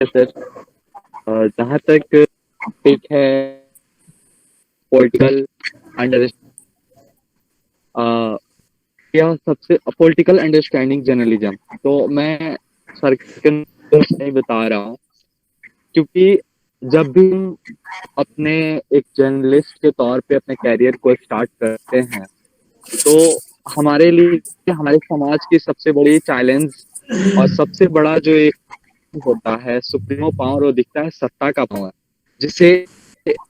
Sir, जहाँ तक topic है पॉलिटिकल अंडर या सबसे पॉलिटिकल अंडरस्टैंडिंग जर्नलिज्म, तो मैं सर नहीं बता रहा हूँ, क्योंकि जब भी हम अपने एक जर्नलिस्ट के तौर पे अपने कैरियर को स्टार्ट करते हैं, तो हमारे लिए हमारे समाज की सबसे बड़ी चैलेंज और सबसे बड़ा जो एक होता है सुप्रीमो पावर, वो दिखता है सत्ता का पावर, जिसे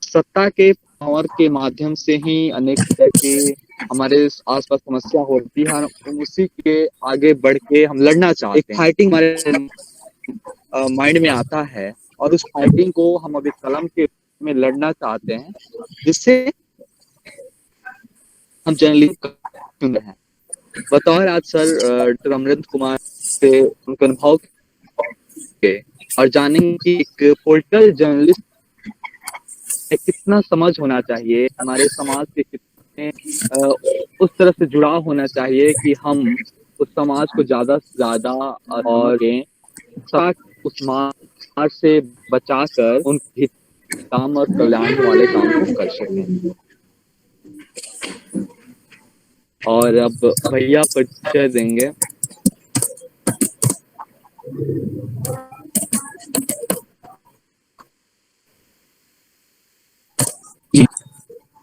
सत्ता के पावर के माध्यम से ही अनेक तरह की हमारे आसपास समस्या होती है, हम उसी के आगे बढ़ के हम लड़ना चाहते हैं। एक फाइटिंग हमारे माइंड में आता है और उस फाइटिंग को हम अभी कलम के में लड़ना चाहते हैं, जिससे हम जर्नलिज्म चुन रहे हैं। बतौर आज सर डॉक्टर अमरेंद्र कुमार से उनके अनुभव के और जानेंगे कि एक पॉलिटिकल जर्नलिस्ट कितना समझ होना चाहिए, हमारे समाज के कितने उस तरह से जुड़ाव होना चाहिए कि हम उस समाज को ज्यादा से ज्यादा और उस मार से बचाकर उन हित काम और कल्याण वाले काम को कर सकें। और अब भैया परिचय देंगे।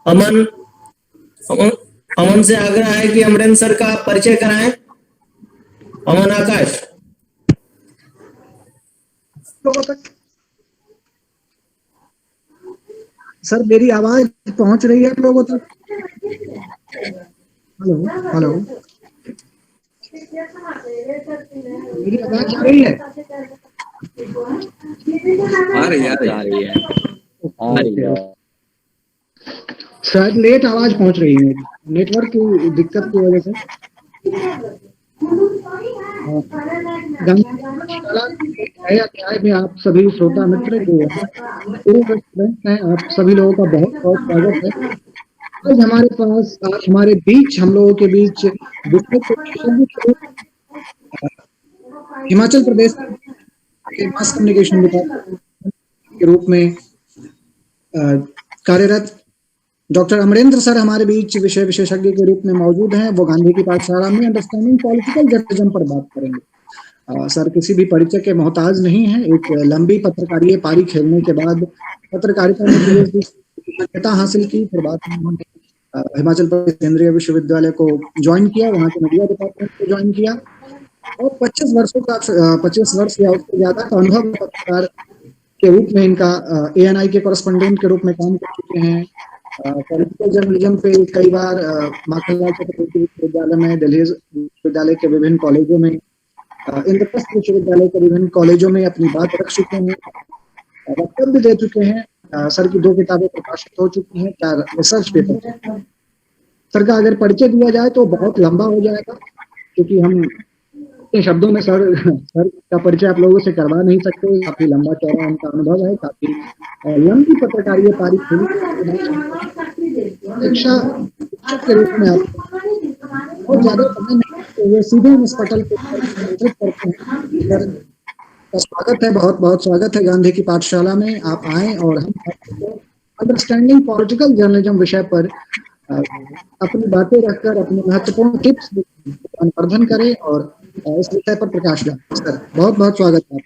अमन अमन से आग्रह है कि अमरेंद्र सर का परिचय कराएं। अमन आकाश। सर, मेरी आवाज पहुंच रही है आप लोगों तक? हेलो हेलो, मेरी आवाज आ रही है? आ रही है। शायद लेट आवाज पहुंच रही है, नेटवर्क की दिक्कत की वजह से। अध्याय में आप सभी श्रोता मित्र जो हैं, आप सभी लोगों का बहुत बहुत स्वागत है। आज हमारे बीच हम लोगों के बीच हिमाचल प्रदेश के मास कम्युनिकेशन डिपार्टमेंट के रूप में कार्यरत डॉक्टर अमरेंद्र सर हमारे बीच विषय विशेषज्ञ के रूप में मौजूद हैं। वो गांधी की पाठशाला में अंडरस्टैंडिंग पॉलिटिकल जर्नलिज्म पर बात करेंगे। सर किसी भी परिचय के मोहताज नहीं है। एक लंबी पत्रकारीय पारी खेलने के बाद पत्रकारिता में पीएचडी योग्यता हासिल की, फिर बाद में उन्होंने हिमाचल प्रदेश केंद्रीय विश्वविद्यालय को ज्वाइन किया, वहाँ के मीडिया डिपार्टमेंट को ज्वाइन किया और 25 वर्ष या उससे ज्यादा का अनुभव पत्रकार के रूप में इनका ANI के कॉरेस्पोंडेंट के रूप में काम कर चुके हैं। पॉलिटिकल जर्नलिज्म पे कई बार माखनलाल चक्रवर्ती विश्वविद्यालय में, दिल्ली विश्वविद्यालय के विभिन्न कॉलेजों में, इंद्रप्रस्थ विश्वविद्यालय के विभिन्न कॉलेजों में अपनी बात रख चुके हैं, वक्तव्य भी दे चुके हैं। सर की 2 किताबें प्रकाशित हो चुकी हैं, 4 रिसर्च पेपर। सर का अगर परिचय दिया जाए तो बहुत लंबा हो जाएगा, क्योंकि हम इन शब्दों में सर का परिचय आप लोगों से करवा नहीं सकते। काफी लंबा चौड़ा उनका अनुभव है, काफी लंबी पत्रकारीय पारी शिक्षा के रूप में आप बहुत ज्यादा समय नहीं, सीधे हम इस पटल पे करते हैं। स्वागत है, बहुत बहुत स्वागत है गांधी की पाठशाला में। आप आए और हम अंडरस्टैंडिंग पॉलिटिकल जर्नलिज्म विषय पर अपनी बातें रखकर अपने महत्वपूर्ण टिप्स संवर्धन करें और इस विषय पर प्रकाश डालें। सर बहुत बहुत स्वागत है।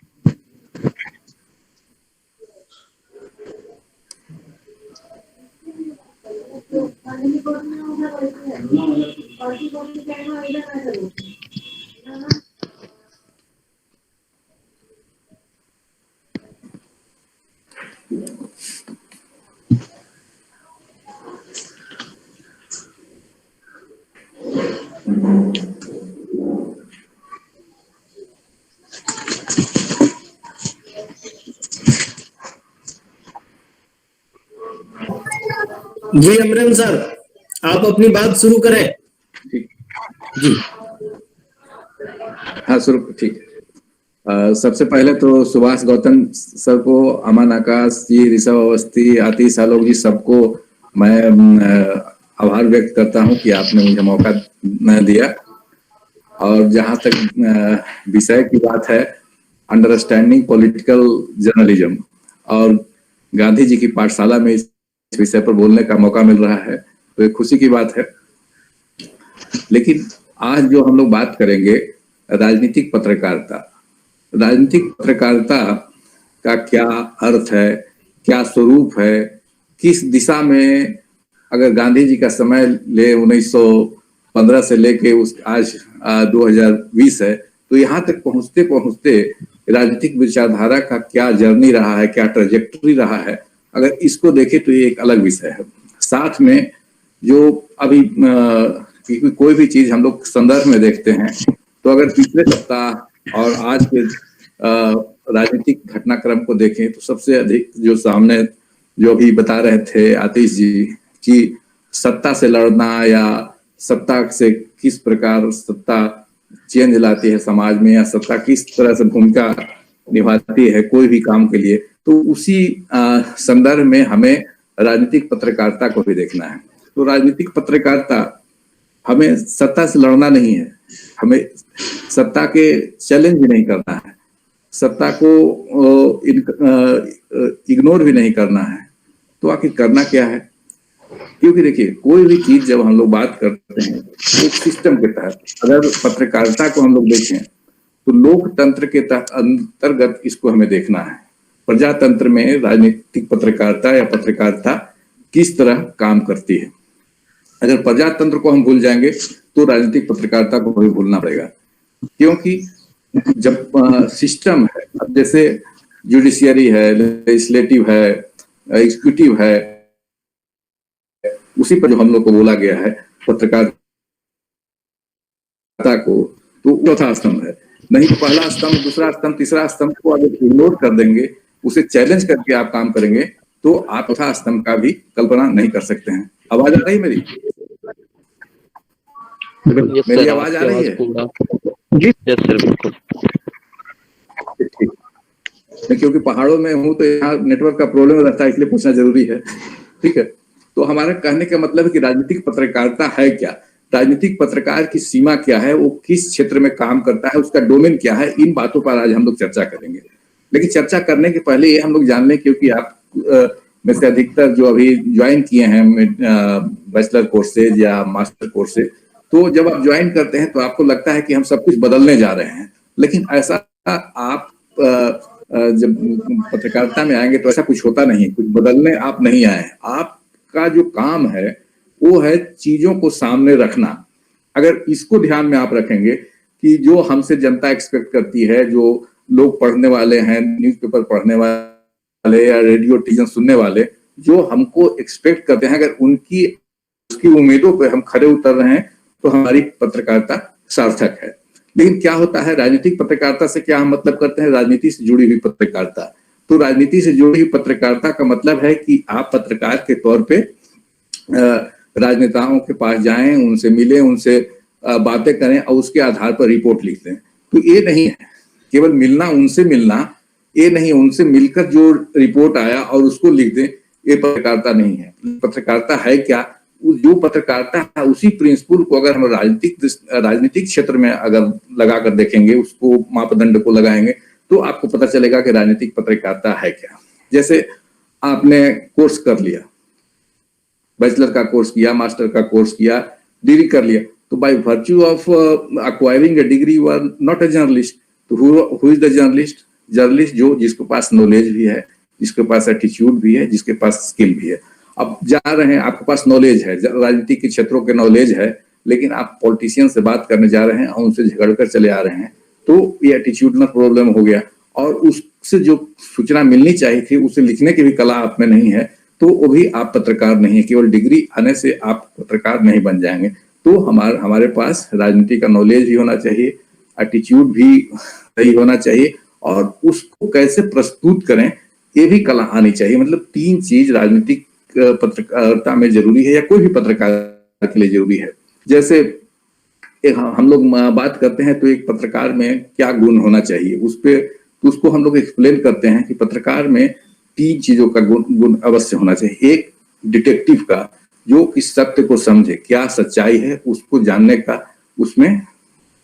जी अमरेंद्र सर, आप अपनी बात शुरू करें। जी हाँ, शुरू ठीक। सबसे पहले तो सुभाष गौतम सर को, अमन आकाश जी, ऋषभ अवस्थी, आतिश आलोक जी, सबको मैं आभार व्यक्त करता हूं कि आपने मुझे मौका दिया। और जहां तक विषय की बात है, अंडरस्टैंडिंग पॉलिटिकल जर्नलिज्म, और गांधी जी की पाठशाला में इस विषय पर बोलने का मौका मिल रहा है, तो एक खुशी की बात है। लेकिन आज जो हम लोग बात करेंगे राजनीतिक पत्रकारिता, राजनीतिक पत्रकारिता का क्या अर्थ है, क्या स्वरूप है, किस दिशा में, अगर गांधी जी का समय ले 1915 से लेके उस आज 2020 है, तो यहाँ तक पहुंचते पहुंचते राजनीतिक विचारधारा का क्या जर्नी रहा है, क्या ट्रेजेक्टरी रहा है, अगर इसको देखें तो ये एक अलग विषय है। साथ में जो अभी कोई भी चीज हम लोग संदर्भ में देखते हैं, तो अगर पिछले सप्ताह और आज के राजनीतिक घटनाक्रम को देखें तो सबसे अधिक जो सामने जो भी बता रहे थे आतिश जी कि सत्ता से लड़ना या सत्ता से किस प्रकार सत्ता चेंज लाती है समाज में, या सत्ता किस तरह से भूमिका निभाती है कोई भी काम के लिए, तो उसी संदर्भ में हमें राजनीतिक पत्रकारिता को भी देखना है। तो राजनीतिक पत्रकारिता हमें सत्ता से लड़ना नहीं है, हमें सत्ता के चैलेंज भी नहीं करना है, सत्ता को इग्नोर भी नहीं करना है। तो आखिर करना क्या है? क्योंकि देखिए कोई भी चीज जब हम लोग बात करते हैं एक सिस्टम के तहत, अगर पत्रकारिता को हम लोग देखें तो लोकतंत्र के अंतर्गत इसको हमें देखना है। प्रजातंत्र में राजनीतिक पत्रकारिता या पत्रकारिता किस तरह काम करती है। अगर प्रजातंत्र को हम भूल जाएंगे तो राजनीतिक पत्रकारिता को भी भूलना पड़ेगा, क्योंकि जब सिस्टम है, अब जैसे जुडिशियरी है, लेजिस्लेटिव है, एग्जीक्यूटिव है, उसी पर जो हम लोग को बोला गया है पत्रकारिता को, तो चौथा स्तंभ है। नहीं तो पहला स्तंभ, दूसरा स्तंभ, तीसरा स्तंभ को अगर इग्नोर कर देंगे, उसे चैलेंज करके आप काम करेंगे, तो आप चौथा स्तंभ का भी कल्पना नहीं कर सकते हैं। आवाज आ रही है मेरी? मेरी आवाज आ रही है? जी सर, बिल्कुल। क्योंकि पहाड़ों में हूँ तो यहाँ नेटवर्क का प्रॉब्लम रहता है, इसलिए पूछना जरूरी है। ठीक है, तो हमारा कहने का मतलब है कि राजनीतिक पत्रकारिता है क्या, राजनीतिक पत्रकार की सीमा क्या है, वो किस क्षेत्र में काम करता है, उसका डोमेन क्या है, इन बातों पर आज हम लोग चर्चा करेंगे। लेकिन चर्चा करने के पहले ये हम लोग जान लें, क्योंकि आप में से अधिकतर जो अभी ज्वाइन किए हैं बैचलर कोर्सेज या मास्टर कोर्सेज, तो जब आप ज्वाइन करते हैं तो आपको लगता है कि हम सब कुछ बदलने जा रहे हैं, लेकिन ऐसा आप जब पत्रकारिता में आएंगे तो ऐसा कुछ होता नहीं, कुछ बदलने आप नहीं आए। आपका जो काम है वो है चीजों को सामने रखना। अगर इसको ध्यान में आप रखेंगे कि जो हमसे जनता एक्सपेक्ट करती है, जो लोग पढ़ने वाले हैं, न्यूज़पेपर पढ़ने वाले या रेडियो टेलीविजन सुनने वाले, जो हमको एक्सपेक्ट करते हैं, अगर उसकी उम्मीदों पर हम खरे उतर रहे हैं तो हमारी पत्रकारिता सार्थक है। लेकिन क्या होता है, राजनीतिक पत्रकारिता से क्या हम मतलब करते हैं? राजनीति से जुड़ी हुई पत्रकारिता। तो राजनीति से जुड़ी हुई पत्रकारिता का मतलब है कि आप पत्रकार के तौर पे राजनेताओं के पास जाएं, उनसे मिलें, उनसे बातें करें और उसके आधार पर रिपोर्ट लिख दें। तो ये नहीं है केवल मिलना, उनसे मिलना, ये नहीं, उनसे मिलकर जो रिपोर्ट आया और उसको लिख दें, ये पत्रकारिता नहीं है। पत्रकारिता है क्या? जो पत्रकारिता है उसी प्रिंसिपल को अगर हम राजनीतिक क्षेत्र में अगर लगा कर देखेंगे, उसको मापदंड को लगाएंगे, तो आपको पता चलेगा कि राजनीतिक पत्रकारिता है क्या। जैसे आपने कोर्स कर लिया, बैचलर का कोर्स किया, मास्टर का कोर्स किया, डिग्री कर लिया, तो by virtue of acquiring a degree you are not a journalist. तो who is the journalist? Journalist जो जिसके पास नॉलेज भी है, जिसके पास एटीट्यूड भी है, जिसके पास स्किल भी है। अब जा रहे हैं, आपके पास नॉलेज है, राजनीति के क्षेत्रों के नॉलेज है, लेकिन आप पॉलिटिशियन से बात करने जा रहे हैं और उनसे झगड़ कर चले आ रहे हैं, तो ये एटीट्यूडनल प्रॉब्लम हो गया। और उससे जो सूचना मिलनी चाहिए थी, उसे लिखने की भी कला आप में नहीं है, तो वो भी आप पत्रकार नहीं है। केवल डिग्री आने से आप पत्रकार नहीं बन जाएंगे। तो हमारे पास राजनीति का नॉलेज भी होना चाहिए, एटीट्यूड भी सही होना चाहिए, और उसको कैसे प्रस्तुत करें ये भी कला आनी चाहिए। मतलब 3 चीज राजनीतिक पत्रकारिता में जरूरी है, या कोई भी पत्रकार के लिए जरूरी है। जैसे हम लोग बात करते हैं तो एक पत्रकार में क्या गुण होना चाहिए, तो उसको हम लोग एक्सप्लेन करते हैं कि पत्रकार में 3 चीजों का गुण अवश्य होना चाहिए। एक डिटेक्टिव का, जो कि सत्य को समझे, क्या सच्चाई है उसको जानने का उसमें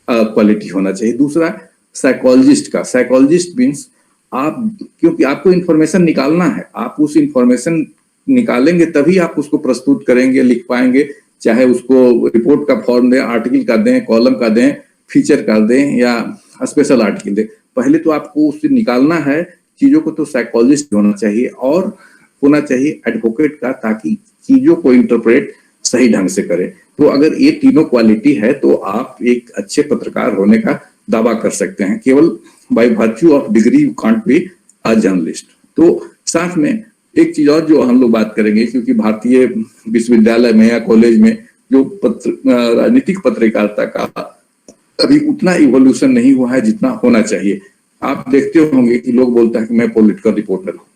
क्वालिटी होना चाहिए। दूसरा साइकोलॉजिस्ट का। साइकोलॉजिस्ट मीन्स आप, क्योंकि आपको इंफॉर्मेशन निकालना है, आप उस इंफॉर्मेशन निकालेंगे तभी आप उसको प्रस्तुत करेंगे, लिख पाएंगे, चाहे उसको रिपोर्ट का फॉर्म दें, आर्टिकल का दें, कॉलम का दें, फीचर का दें या स्पेशल आर्टिकल दें। पहले तो आपको उससे निकालना है चीजों को, तो साइकोलॉजिस्ट होना चाहिए और होना चाहिए एडवोकेट का, ताकि चीजों को इंटरप्रेट सही ढंग से करे। तो अगर ये तीनों क्वालिटी है तो आप एक अच्छे पत्रकार होने का दावा कर सकते हैं। केवल bye virtue of degree you can't be a journalist. तो साथ में एक चीज और जो हम लोग बात करेंगे, क्योंकि भारतीय विश्वविद्यालय में या कॉलेज में जो राजनीतिक पत्रकारिता का अभी उतना इवोल्यूशन नहीं हुआ है जितना होना चाहिए। आप देखते होंगे कि लोग बोलता है कि मैं पॉलिटिकल रिपोर्टर हूँ,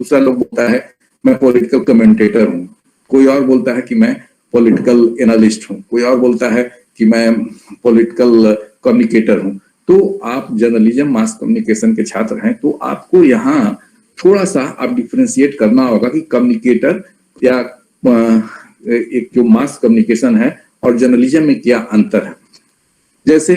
दूसरा लोग बोलता है मैं पॉलिटिकल कमेंटेटर हूँ, कोई और बोलता है कि मैं पॉलिटिकल एनालिस्ट हूँ, कोई और बोलता है कि मैं पॉलिटिकल कम्युनिकेटर हूँ। तो आप जर्नलिज्म मास कम्युनिकेशन के छात्र हैं, तो आपको यहाँ थोड़ा सा आप डिफरेंशिएट करना होगा कि कम्युनिकेटर या एक जो मास कम्युनिकेशन है और जर्नलिज्म में क्या अंतर है। जैसे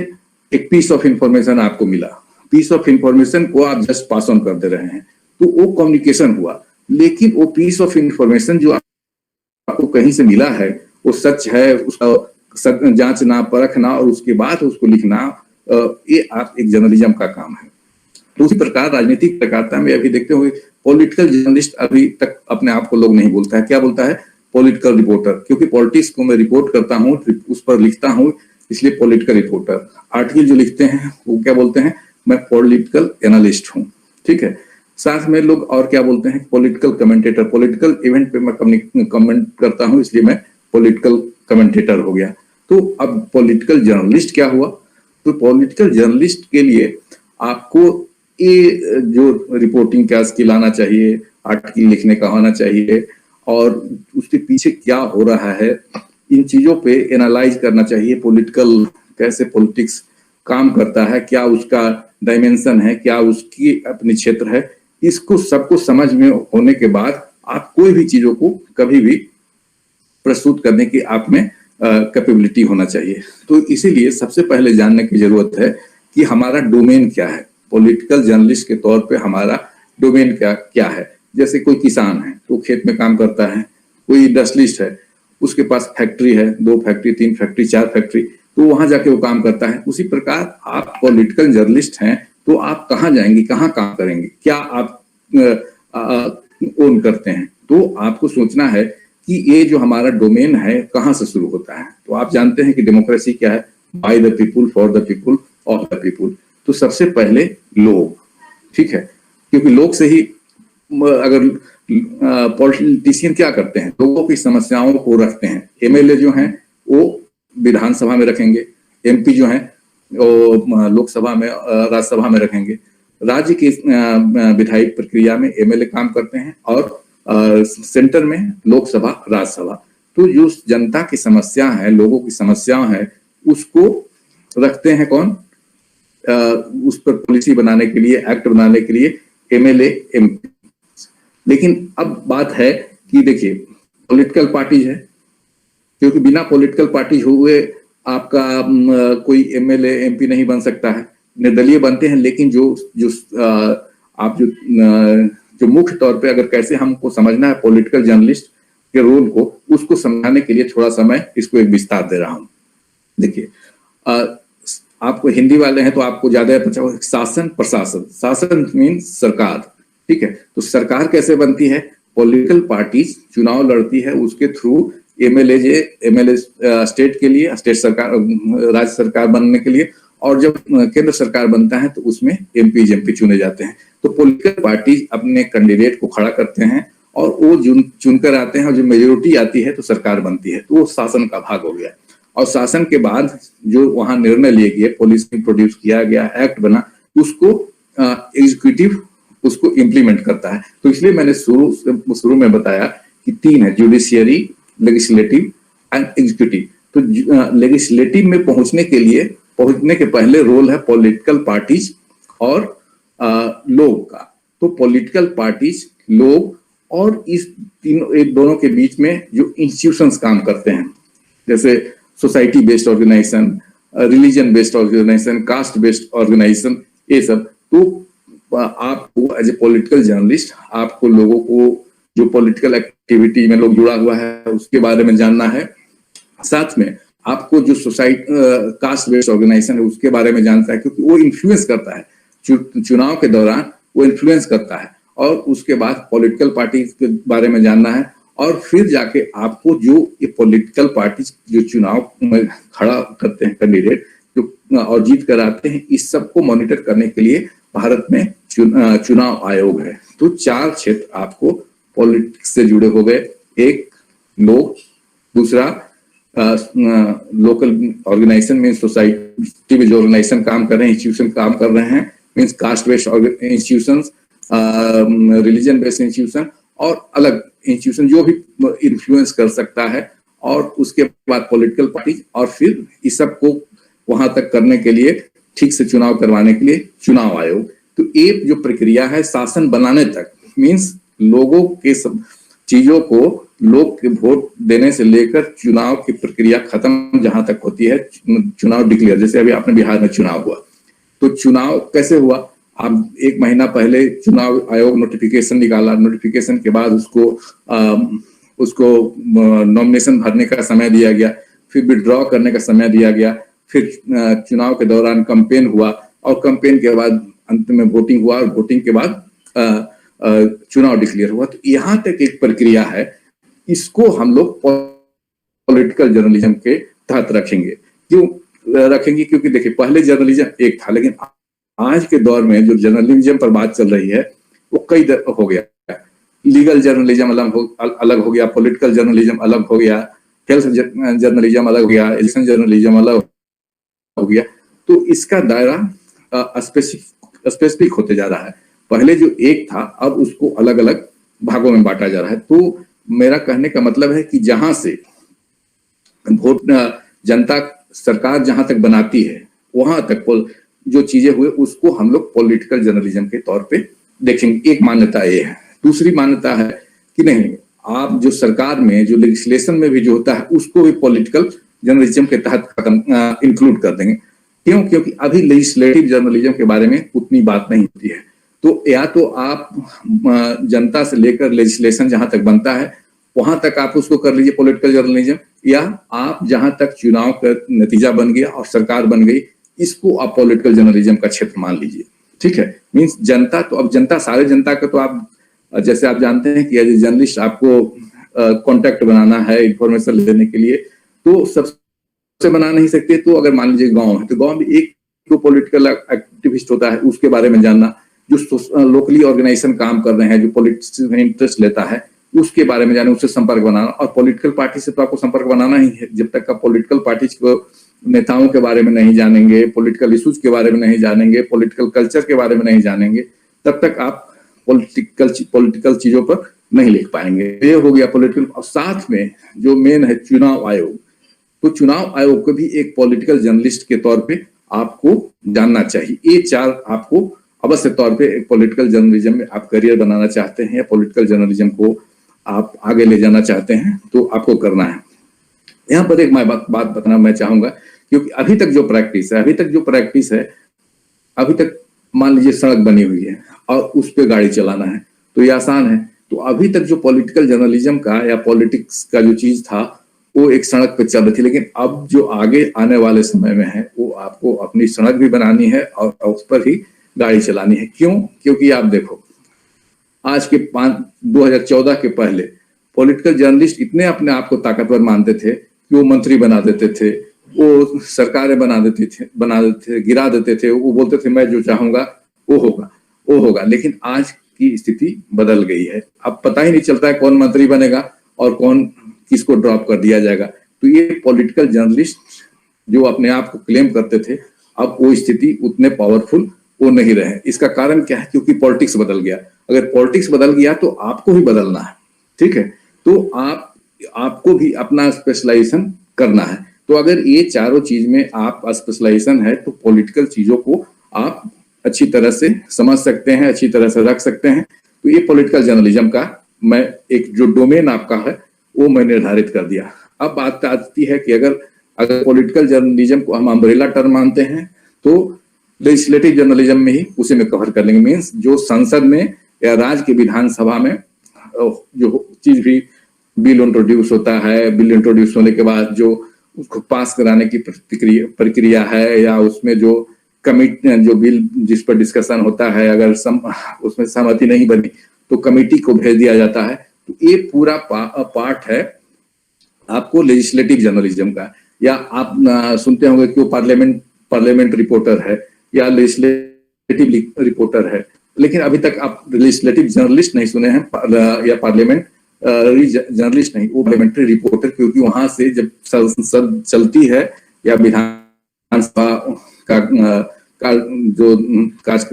एक पीस ऑफ इंफॉर्मेशन आपको मिला, पीस ऑफ इंफॉर्मेशन को आप जस्ट पास ऑन कर दे रहे हैं, तो वो कम्युनिकेशन हुआ। लेकिन वो पीस ऑफ इंफॉर्मेशन जो आपको कहीं से मिला है वो सच है, उसका जांचना परखना और उसके बाद उसको लिखना, ये आप एक जर्नलिज्म का काम है। तो उसी प्रकार राजनीतिक पत्रकारिता में अभी देखते हुए पॉलिटिकल जर्नलिस्ट अभी तक अपने आप को लोग नहीं बोलता है, क्या बोलता है? Political reporter. क्योंकि पॉलिटिक्स को मैं रिपोर्ट करता हूँ, उस पर लिखता हूँ, इसलिए पॉलिटिकल रिपोर्टर। आर्टिकल जो लिखते हैं वो क्या बोलते हैं? मैं पॉलिटिकल एनालिस्ट हूँ। ठीक है, साथ में लोग और क्या बोलते हैं? Political commentator. पॉलिटिकल इवेंट पे मैं कमेंट करता हूँ, इसलिए मैं पॉलिटिकल कमेंटेटर हो गया। तो अब पॉलिटिकल जर्नलिस्ट क्या हुआ? तो पॉलिटिकल जर्नलिस्ट के लिए आपको ये जो रिपोर्टिंग का स्किल आना चाहिए, आर्टिकल लिखने का होना चाहिए और उसके पीछे क्या हो रहा है, इन चीजों पे एनालाइज करना चाहिए। पॉलिटिकल, कैसे पॉलिटिक्स काम करता है, क्या उसका डायमेंशन है, क्या उसकी अपनी क्षेत्र है, इसको सबको समझ में होने के बाद आप कोई भी चीजों को कभी भी प्रस्तुत करने की आप में कैपेबिलिटी होना चाहिए। तो इसीलिए सबसे पहले जानने की जरूरत है कि हमारा डोमेन क्या है। पॉलिटिकल जर्नलिस्ट के तौर पे हमारा डोमेन क्या है। जैसे कोई किसान है तो खेत में काम करता है, कोई इंडस्ट्रियलिस्ट है, उसके पास फैक्ट्री है, 2 फैक्ट्री, 3 फैक्ट्री, 4 फैक्ट्री, तो वहां जाके वो काम करता है। उसी प्रकार आप पॉलिटिकल जर्नलिस्ट हैं तो आप कहाँ जाएंगे, कहाँ काम करेंगे, क्या आप ओन करते हैं। तो आपको सोचना है कि ये जो हमारा डोमेन है कहाँ से शुरू होता है। तो आप जानते हैं कि डेमोक्रेसी क्या है? By the people, for the people, of the people. तो सबसे पहले लोग, ठीक है, क्योंकि लोग से ही अगर पॉलिटिशियन क्या करते हैं, लोगों की समस्याओं को रखते हैं। एमएलए जो हैं वो विधानसभा में रखेंगे, एमपी जो हैं वो लोकसभा में, राज्यसभा में रखेंगे। राज्य की विधायी प्रक्रिया में एमएलए काम करते हैं और सेंटर में लोकसभा, राज्यसभा। तो जो जनता की समस्या है, लोगों की समस्याएं हैं, उसको रखते हैं कौन? उस पर पॉलिसी बनाने के लिए, एक्ट बनाने के लिए एमएलए, एमपी। लेकिन अब बात है कि देखिए पॉलिटिकल पार्टीज है, क्योंकि बिना पॉलिटिकल पार्टी हुए आपका कोई एमएलए, एमपी नहीं बन सकता है। निर्दलीय बनते हैं, लेकिन आप जो मुख्य तौर पे अगर कैसे हमको समझना है पॉलिटिकल जर्नलिस्ट के रोल को, उसको समझाने के लिए थोड़ा समय इसको एक विस्तार दे रहा हूं। देखिए आपको हिंदी वाले हैं तो आपको ज्यादा पता होगा, शासन प्रशासन। शासन मीन्स सरकार, ठीक है। तो सरकार कैसे बनती है? पॉलिटिकल पार्टीज चुनाव लड़ती है, उसके थ्रू एमएलए स्टेट के लिए, स्टेट सरकार, राज्य सरकार बनने के लिए, और जब केंद्र सरकार बनता है तो उसमें एमपी चुने जाते हैं। तो पॉलिटिकल पार्टी अपने कैंडिडेट को खड़ा करते हैं और वो चुनकर आते हैं, और जो मेजोरिटी आती है तो सरकार बनती है। तो वो शासन का भाग हो गया। और शासन के बाद जो वहां निर्णय लिए गए, पॉलिसी प्रोड्यूस किया गया, एक्ट बना, उसको एग्जीक्यूटिव उसको इम्प्लीमेंट करता है। तो इसलिए मैंने शुरू में बताया कि 3 है, जुडिशियरी, लेजिस्लेटिव एंड एग्जीक्यूटिव। तो लेजिस्लेटिव में पहुंचने के पहले रोल है पॉलिटिकल पार्टीज और लोग का। तो पॉलिटिकल पार्टीज, लोग और इस दोनों के बीच में जो इंस्टीट्यूशंस काम करते हैं, जैसे society based organisation, religion based organisation, caste based organisation, ये सब। तो आपको एज ए पॉलिटिकल जर्नलिस्ट आपको लोगों को जो पॉलिटिकल एक्टिविटी में लोग जुड़ा हुआ है उसके बारे में जानना है। साथ में आपको जो सोसाइटी कास्ट बेस्ड ऑर्गेनाइजेशन है उसके बारे में जानता है, क्योंकि वो इन्फ्लुएंस करता है चुनाव के दौरान, वो इन्फ्लुएंस करता है। और उसके बाद पॉलिटिकल पार्टी के बारे में जानना है, और फिर जाके आपको जो ये पॉलिटिकल पार्टी जो चुनाव में खड़ा करते हैं कैंडिडेट जो और जीत कर आते हैं, इस सब को मॉनिटर करने के लिए भारत में चुनाव आयोग है। तो 4 क्षेत्र आपको पॉलिटिक्स से जुड़े हो गए। एक लोग, दूसरा लोकल ऑर्गेनाइजेशन में सोसाइटी में जो ऑर्गेनाइजेशन काम कर रहे हैं, इंस्टीट्यूशन काम कर रहे हैं, means caste based institutions, religion based institution और अलग इंस्टीट्यूशन जो भी इन्फ्लुएंस कर सकता है। और उसके बाद पॉलिटिकल पार्टी, और फिर इस सब को वहां तक करने के लिए, ठीक से चुनाव करवाने के लिए चुनाव आयोग। तो एक जो प्रक्रिया है शासन बनाने तक, मीन्स लोगों के सब चीजों को, लोग के वोट देने से लेकर चुनाव की प्रक्रिया खत्म जहां तक होती है, चुनाव डिक्लेयर, जैसे अभी आपने बिहार में चुनाव हुआ, तो चुनाव कैसे हुआ, आप 1 महीना पहले चुनाव आयोग नोटिफिकेशन निकाला, नोटिफिकेशन के बाद उसको नॉमिनेशन भरने का समय दिया गया, फिर विड्रॉ करने का समय दिया गया, फिर चुनाव के दौरान कैंपेन हुआ, और कैंपेन के बाद अंत में वोटिंग हुआ, और वोटिंग के बाद चुनाव डिक्लेयर हुआ। तो यहाँ तक एक प्रक्रिया है, इसको हम लोग पॉलिटिकल जर्नलिज्म के तहत रखेंगे। क्यों रखेंगे? क्योंकि देखिए पहले जर्नलिज्म एक था, लेकिन आज के दौर में जो जर्नलिज्म पर बात चल रही है वो कई हो गया। लीगल जर्नलिज्म अलग हो गया, पॉलिटिकल जर्नलिज्म अलग हो गया, हेल्थ जर्नलिज्म अलग हो गया, इलेक्शन जर्नलिज्म अलग हो गया। तो इसका दायरा स्पेसिफिक होते जा रहा है। पहले जो एक था अब उसको अलग अलग भागों में बांटा जा रहा है। तो मेरा कहने का मतलब है कि जहां से वोट जनता सरकार जहां तक बनाती है वहां तक जो चीजें हुए उसको हम लोग पॉलिटिकल जर्नलिज्म के तौर पे देखेंगे। एक मान्यता ये है। दूसरी मान्यता है कि नहीं, आप जो सरकार में जो लेजिस्लेशन में भी जो होता है उसको भी पॉलिटिकल जर्नलिज्म के तहत इंक्लूड कर देंगे। क्यों? क्योंकि अभी लेजिस्लेटिव जर्नलिज्म के बारे में उतनी बात नहीं होती है। तो या तो आप जनता से लेकर लेजिस्लेशन जहां तक बनता है वहां तक आप उसको कर लीजिए पॉलिटिकल जर्नलिज्म, या आप जहां तक चुनाव का नतीजा बन गया और सरकार बन गई, इसको आप पॉलिटिकल जर्नलिज्म का क्षेत्र मान लीजिए। ठीक है, मीन्स जनता, तो अब जनता, सारे जनता का तो आप जैसे आप जानते हैं कि एज ए जर्नलिस्ट आपको कॉन्टेक्ट बनाना है इंफॉर्मेशन लेने के लिए, तो सबसे बना नहीं सकते। तो अगर मान लीजिए गांव है तो गांव में एक तो पॉलिटिकल एक्टिविस्ट होता है, उसके बारे में जानना, जो लोकली ऑर्गेनाइजेशन काम कर रहे हैं, जो पॉलिटिक्स में इंटरेस्ट लेता है उसके बारे में जाने, उससे संपर्क बनाना। और पॉलिटिकल पार्टी से तो आपको संपर्क बनाना ही है। जब तक आप पॉलिटिकल पार्टी को नेताओं के बारे में नहीं जानेंगे, पॉलिटिकल इश्यूज के बारे में नहीं जानेंगे, पॉलिटिकल कल्चर के बारे में नहीं जानेंगे, तब तक आप पॉलिटिकल चीजों पर नहीं लिख पाएंगे। ये हो गया पॉलिटिकल। और साथ में जो मेन है चुनाव आयोग, तो चुनाव आयोग को भी एक पॉलिटिकल जर्नलिस्ट के तौर पे आपको जानना चाहिए। ये 4 आपको अवश्य तौर पे एक पॉलिटिकल जर्नलिज्म में आप करियर बनाना चाहते हैं या पॉलिटिकल जर्नलिज्म को आप आगे ले जाना चाहते हैं तो आपको करना है। यहाँ पर एक मैं बात बताना मैं चाहूंगा, क्योंकि अभी तक जो प्रैक्टिस है, अभी तक मान लीजिए सड़क बनी हुई है और उस पर गाड़ी चलाना है तो ये आसान है। तो अभी तक जो पॉलिटिकल जर्नलिज्म का या पॉलिटिक्स का जो चीज था वो एक सड़क पे चल रही थी, लेकिन अब जो आगे आने वाले समय में है वो आपको अपनी सड़क भी बनानी है और उस पर ही गाड़ी चलानी है। क्यों? क्योंकि आप देखो आज के 2014 के पहले पॉलिटिकल जर्नलिस्ट इतने अपने आप को ताकतवर मानते थे कि वो मंत्री बना देते थे, वो सरकारें बना देते थे, गिरा देते थे। वो बोलते थे मैं जो चाहूंगा वो होगा। लेकिन आज की स्थिति बदल गई है। अब पता ही नहीं चलता है कौन मंत्री बनेगा और कौन किसको ड्रॉप कर दिया जाएगा। तो ये पॉलिटिकल जर्नलिस्ट जो अपने आप को क्लेम करते थे, अब वो स्थिति उतने पावरफुल वो नहीं रहे। इसका कारण क्या है? क्योंकि पॉलिटिक्स बदल गया। अगर पॉलिटिक्स बदल गया तो आपको भी बदलना है। ठीक है, तो आपको भी अपना स्पेशलाइजेशन करना है। तो अगर ये चारों चीज में आप स्पेशलाइजेशन है तो पॉलिटिकल चीजों को आप अच्छी तरह से समझ सकते हैं, अच्छी तरह से रख सकते हैं। तो ये पॉलिटिकल जर्नलिज्म का मैं एक जो डोमेन आपका है वो मैं निर्धारित कर दिया। अब बात आती है कि अगर अगर पॉलिटिकल जर्नलिज्म को हम अम्ब्रेला टर्म मानते हैं तो लेजिस्लेटिव जर्नलिज्म में ही उसी में कवर कर लेंगे। मीन्स जो संसद में या राज्य की विधानसभा में जो चीज भी बिल इंट्रोड्यूस होता है, बिल इंट्रोड्यूस होने के बाद जो उसको पास कराने की प्रक्रिया है, या उसमें जो कमिटी जो बिल जिस पर डिस्कशन होता है, अगर उसमें सहमति नहीं बनी तो कमेटी को भेज दिया जाता है। तो ये पूरा पार्ट है आपको लेजिस्लेटिव जर्नलिज्म का। या आप सुनते होंगे कि वो पार्लियामेंट रिपोर्टर है या लेजिस्लेटिव रिपोर्टर है, लेकिन अभी तक आप लेजिस्लेटिव जर्नलिस्ट नहीं सुने हैं या पार्लियामेंट जर्नलिस्ट नहीं, वो पार्लियामेंट्री रिपोर्टर, क्योंकि वहां से जब संसद चलती है या विधानसभा का जो काज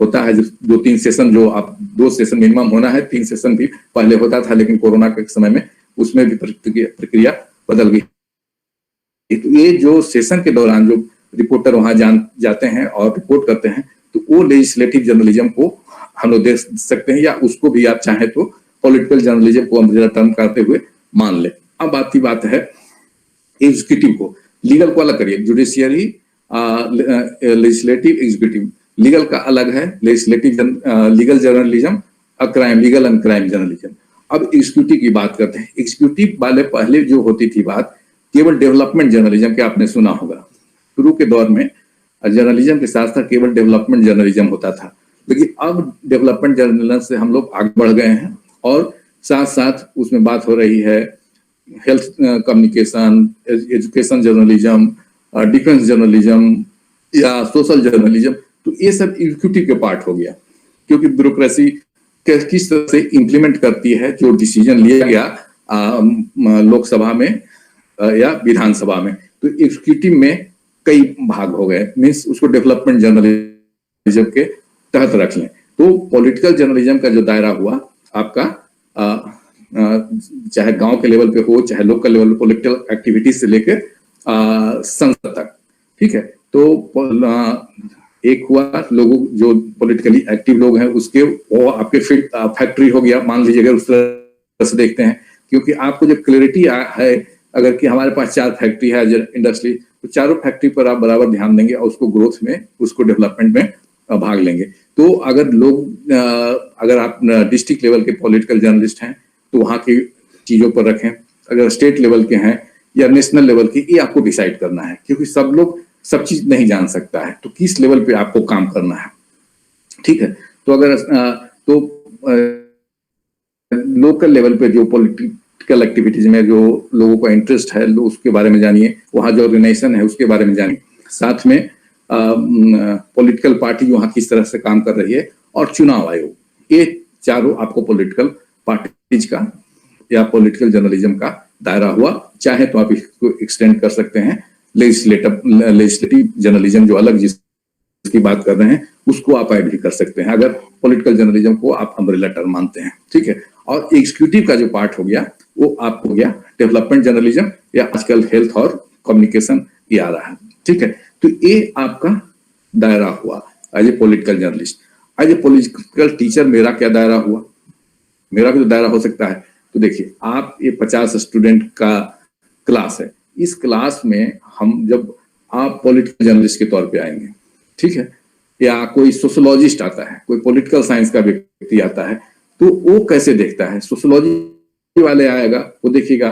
होता है, जो 3 सेशन, जो आप 2 सेशन मिनिमम होना है, 3 सेशन भी पहले होता था, लेकिन कोरोना के समय में उसमें भी प्रक्रिया बदल गई। तो ये जो सेशन के दौरान जो रिपोर्टर वहां जाते हैं और रिपोर्ट करते हैं, तो वो लेजिस्लेटिव जर्नलिज्म को हम लोग देख सकते हैं, या उसको भी आप चाहें तो पॉलिटिकल जर्नलिज्म को अम्ब्रेला टर्म करते हुए मान ले। अब आती बात है एग्जीक्यूटिव को, लीगल को अलग करिए, जुडिशियरी, लेजिस्लेटिव, एग्जीक्यूटिव। लीगल का अलग है, legal journalism, crime, legal and crime journalism. अब एग्जीक्यूटिव की बात करते हैं। एग्जीक्यूटिव वाले पहले जो होती थी बात, केवल डेवलपमेंट जर्नलिज्म के आपने सुना होगा, शुरू के दौर में जर्नलिज्म के साथ साथ केवल डेवलपमेंट जर्नलिज्म होता था, लेकिन अब डेवलपमेंट जर्नलिज्म से हम लोग आगे बढ़ गए हैं और साथ साथ उसमें बात हो रही है health communication, education journalism, defence journalism या सोशल जर्नलिज्म। तो ये सब एग्जीक्यूटिव के पार्ट हो गया, क्योंकि ब्यूरोक्रेसी किस तरह से इम्प्लीमेंट करती है जो डिसीजन लिया गया लोकसभा में या विधानसभा में। तो एग्जीक्यूटिव में कई भाग हो गए, मीन्स उसको डेवलपमेंट जर्नलिज्म के तहत रख लें। तो पॉलिटिकल जर्नलिज्म का जो दायरा हुआ आपका, चाहे गांव के लेवल पे हो, चाहे लोकल लेवल पे, पॉलिटिकल एक्टिविटीज से लेकर संसद तक, ठीक है। तो एक हुआ लोगों जो पॉलिटिकली एक्टिव लोग हैं उसके, वो आपके फैक्ट्री हो गया, मान लीजिए, अगर उस तरह से देखते हैं, क्योंकि आपको जब क्लैरिटी है अगर कि हमारे पास 4 फैक्ट्री है इंडस्ट्री, तो चारों फैक्ट्री पर आप बराबर ध्यान देंगे और उसको ग्रोथ में, उसको डेवलपमेंट में भाग लेंगे। तो अगर आप डिस्ट्रिक्ट लेवल के पॉलिटिकल जर्नलिस्ट हैं तो वहां की चीजों पर रखें, अगर स्टेट लेवल के हैं या नेशनल लेवल के, ये आपको डिसाइड करना है, क्योंकि सब लोग सब चीज नहीं जान सकता है, तो किस लेवल पे आपको काम करना है, ठीक है। तो अगर लोकल लेवल पे जो पॉलिटिकल एक्टिविटीज में जो लोगों का इंटरेस्ट है, उसके बारे में जानिए, वहाँ जो ऑर्गेनाइजेशन है उसके बारे में जानिए, साथ में पॉलिटिकल पार्टी वहाँ किस तरह से काम कर रही है, और चुनाव आयोग, ये चारों आपको पॉलिटिकल पार्टीज का या पॉलिटिकल जर्नलिज्म का दायरा हुआ। चाहे तो आप इसको एक्सटेंड कर सकते हैं लेजिस्लेटिव जर्नलिज्म, जो अलग जिसकी बात कर रहे हैं उसको आप ऐड भी कर सकते हैं, अगर पॉलिटिकल जर्नलिज्म को आप अम्ब्रेला टर्म मानते हैं, ठीक है। और एग्जीक्यूटिव का जो पार्ट हो गया वो आप हो गया डेवलपमेंट जर्नलिज्म, या आजकल हेल्थ और कम्युनिकेशन ये आ रहा है, ठीक है। तो ये आपका दायरा हुआ as a political journalist. As a political teacher मेरा क्या दायरा हुआ, मेरा भी तो दायरा हो सकता है। तो देखिए, आप ये 50 स्टूडेंट का क्लास है, इस क्लास में हम जब आप पॉलिटिकल जर्नलिस्ट के तौर पे आएंगे, ठीक है, या कोई सोशोलॉजिस्ट आता है, कोई पॉलिटिकल साइंस का व्यक्ति आता है, तो वो कैसे देखता है, सोशोलॉजी वाले आएगा, वो देखिएगा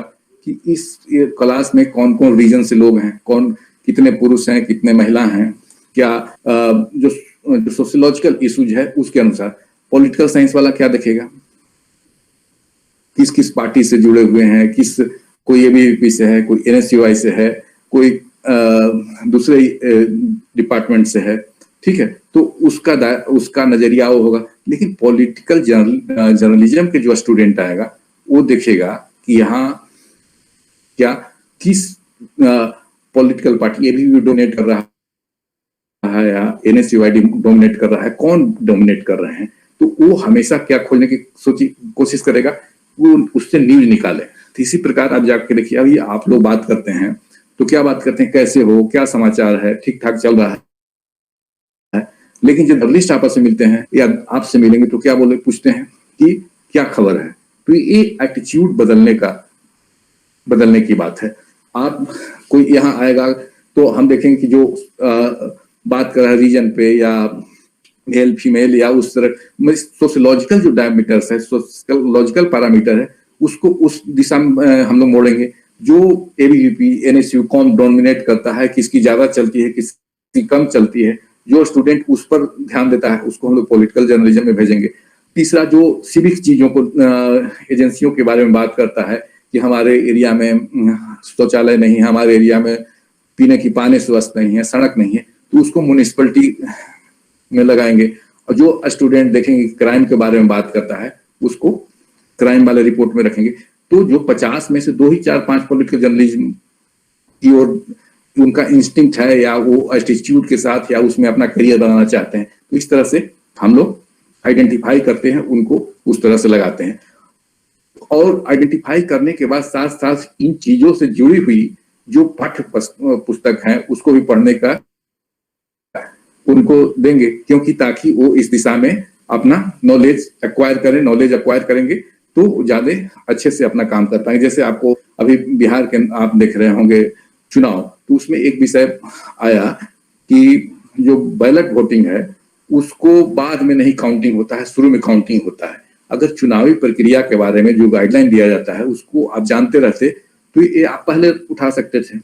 कि इस क्लास में कौन कौन रीजन से लोग हैं, कौन कितने पुरुष हैं, कितने महिला हैं, क्या जो सोशियोलॉजिकल इश्यूज है उसके अनुसार। पॉलिटिकल साइंस वाला क्या देखेगा, किस किस पार्टी से जुड़े हुए हैं, कोई एबीवीपी से है, कोई एनएसयूआई से है, कोई दूसरे डिपार्टमेंट से है, ठीक है। तो उसका नजरिया वो होगा। लेकिन पॉलिटिकल जर्नलिज्म के जो स्टूडेंट आएगा वो देखेगा कि यहाँ क्या किस पॉलिटिकल पार्टी एबीवीपी डोमिनेट कर रहा है या एनएसयूआई डोमिनेट कर रहा है, कौन डोमिनेट कर रहे हैं। तो वो हमेशा क्या खोजने की कोशिश करेगा, वो उससे न्यूज निकाले। तो इसी प्रकार आप जाकर देखिए, अभी आप लोग बात करते हैं तो क्या बात करते हैं, कैसे हो, क्या समाचार है, ठीक ठाक चल रहा है। लेकिन जब जर्नलिस्ट आपस में मिलते हैं या आपसे मिलेंगे तो क्या पूछते हैं कि क्या खबर है। तो ये एटीट्यूड बदलने की बात है। आप कोई यहाँ आएगा तो हम देखेंगे कि जो बात कर रहा है रीजन पे या मेल फीमेल या उस तरह सोशियोलॉजिकल जो डायमीटर्स है, सोशियोलॉजिकल पैरामीटर है, उसको उस दिशा में हम लोग मोड़ेंगे। जो एबीवीपी एनएसयू कौन डोमिनेट करता है, किसकी ज्यादा चलती है, किसकी कम चलती है, जो स्टूडेंट उस पर ध्यान देता है उसको हम लोग पॉलिटिकल जर्नलिज्म में भेजेंगे। तीसरा, जो सिविक चीजों को एजेंसियों के बारे में बात करता है कि हमारे एरिया में शौचालय नहीं है, हमारे एरिया में पीने की पानी स्वस्थ नहीं है, सड़क नहीं है, तो उसको म्युनिसिपलिटी में लगाएंगे। और जो स्टूडेंट देखेंगे क्राइम के बारे में बात करता है उसको क्राइम वाले रिपोर्ट में रखेंगे। तो जो 50 में से 2 ही 4-5 पॉलिटिकल जर्नलिज्म की ओर उनका इंस्टिंक्ट है या वो एटीट्यूड के साथ या उसमें अपना करियर बनाना चाहते हैं, तो इस तरह से हम लोग आइडेंटिफाई करते हैं, उनको उस तरह से लगाते हैं। और आइडेंटिफाई करने के बाद साथ साथ इन चीजों से जुड़ी हुई जो पाठ्य पुस्तक है उसको भी पढ़ने का उनको देंगे, क्योंकि ताकि वो इस दिशा में अपना नॉलेज एक्वायर करें। नॉलेज एक्वायर करेंगे तो ज्यादा अच्छे से अपना काम कर पाएंगे। जैसे आपको अभी बिहार के आप देख रहे होंगे चुनाव, तो उसमें एक विषय आया कि जो बैलेट वोटिंग है उसको बाद में नहीं काउंटिंग होता है, शुरू में काउंटिंग होता है। अगर चुनावी प्रक्रिया के बारे में जो गाइडलाइन दिया जाता है उसको आप जानते रहते तो ये आप पहले उठा सकते थे।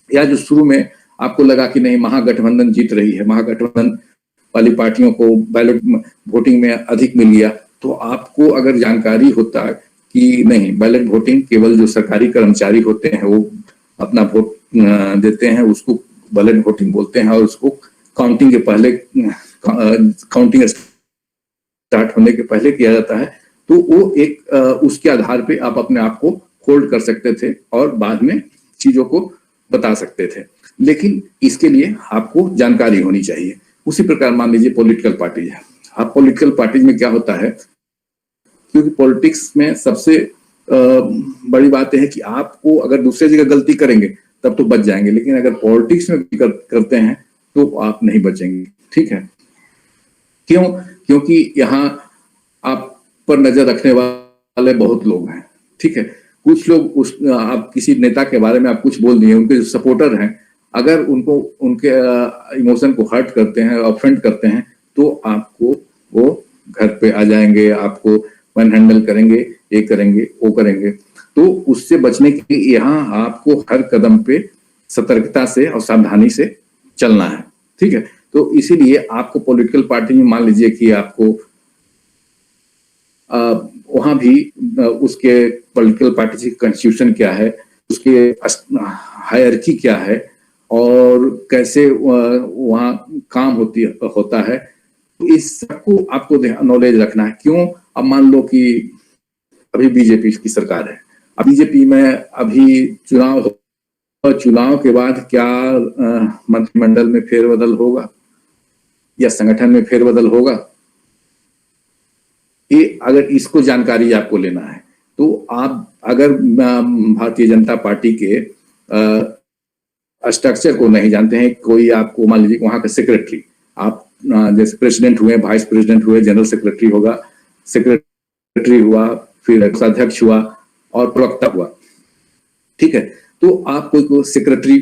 या जो शुरू में आपको लगा कि नहीं महागठबंधन जीत रही है, महागठबंधन वाली पार्टियों को बैलेट वोटिंग में अधिक मिल गया, तो आपको अगर जानकारी होता कि नहीं बैलेट वोटिंग केवल जो सरकारी कर्मचारी होते हैं वो अपना वोट देते हैं, उसको बैलेट वोटिंग बोलते हैं, और उसको काउंटिंग के पहले काउंटिंग स्टार्ट होने के पहले किया जाता है, तो वो एक उसके आधार पे आप अपने आप को होल्ड कर सकते थे और बाद में चीजों को बता सकते थे। लेकिन इसके लिए आपको जानकारी होनी चाहिए। उसी प्रकार मान लीजिए पॉलिटिकल पार्टी है। आप पॉलिटिकल पार्टी में क्या होता है, क्योंकि पॉलिटिक्स में सबसे बड़ी बात है कि आपको अगर दूसरे जगह गलती करेंगे तब तो बच जाएंगे, लेकिन अगर पॉलिटिक्स में करते हैं तो आप नहीं बचेंगे। ठीक है, क्यों? क्योंकि यहाँ आप पर नजर रखने वाले बहुत लोग हैं। ठीक है, कुछ लोग आप किसी नेता के बारे में आप कुछ बोल दिए, उनके जो सपोर्टर हैं अगर उनको उनके इमोशन को हर्ट करते हैं, ऑफेंड करते हैं, तो आपको वो घर पे आ जाएंगे, आपको मैन हैंडल करेंगे, ये करेंगे, वो करेंगे। तो उससे बचने के लिए यहाँ आपको हर कदम पे सतर्कता से और सावधानी से चलना है। ठीक है, तो इसीलिए आपको पॉलिटिकल पार्टी में मान लीजिए कि आपको वहां भी उसके पॉलिटिकल पार्टी की कॉन्स्टिट्यूशन क्या है, उसके हायरार्की क्या है और कैसे वहाँ काम होता है, तो इस सबको आपको नॉलेज रखना है। क्यों? अब मान लो कि अभी बीजेपी की सरकार है, अब बीजेपी में अभी चुनाव के बाद क्या मंत्रिमंडल में फेरबदल होगा या संगठन में फेरबदल होगा, ये अगर इसको जानकारी आपको लेना है तो आप अगर भारतीय जनता पार्टी के स्ट्रक्चर को नहीं जानते हैं, कोई आपको मान लीजिए वहां का सेक्रेटरी, आप जैसे प्रेसिडेंट हुए, वाइस प्रेसिडेंट हुए, जनरल सेक्रेटरी होगा, सेक्रेटरी हुआ, फिर अध्यक्ष हुआ और प्रवक्ता हुआ। ठीक है, तो आप कोई सेक्रेटरी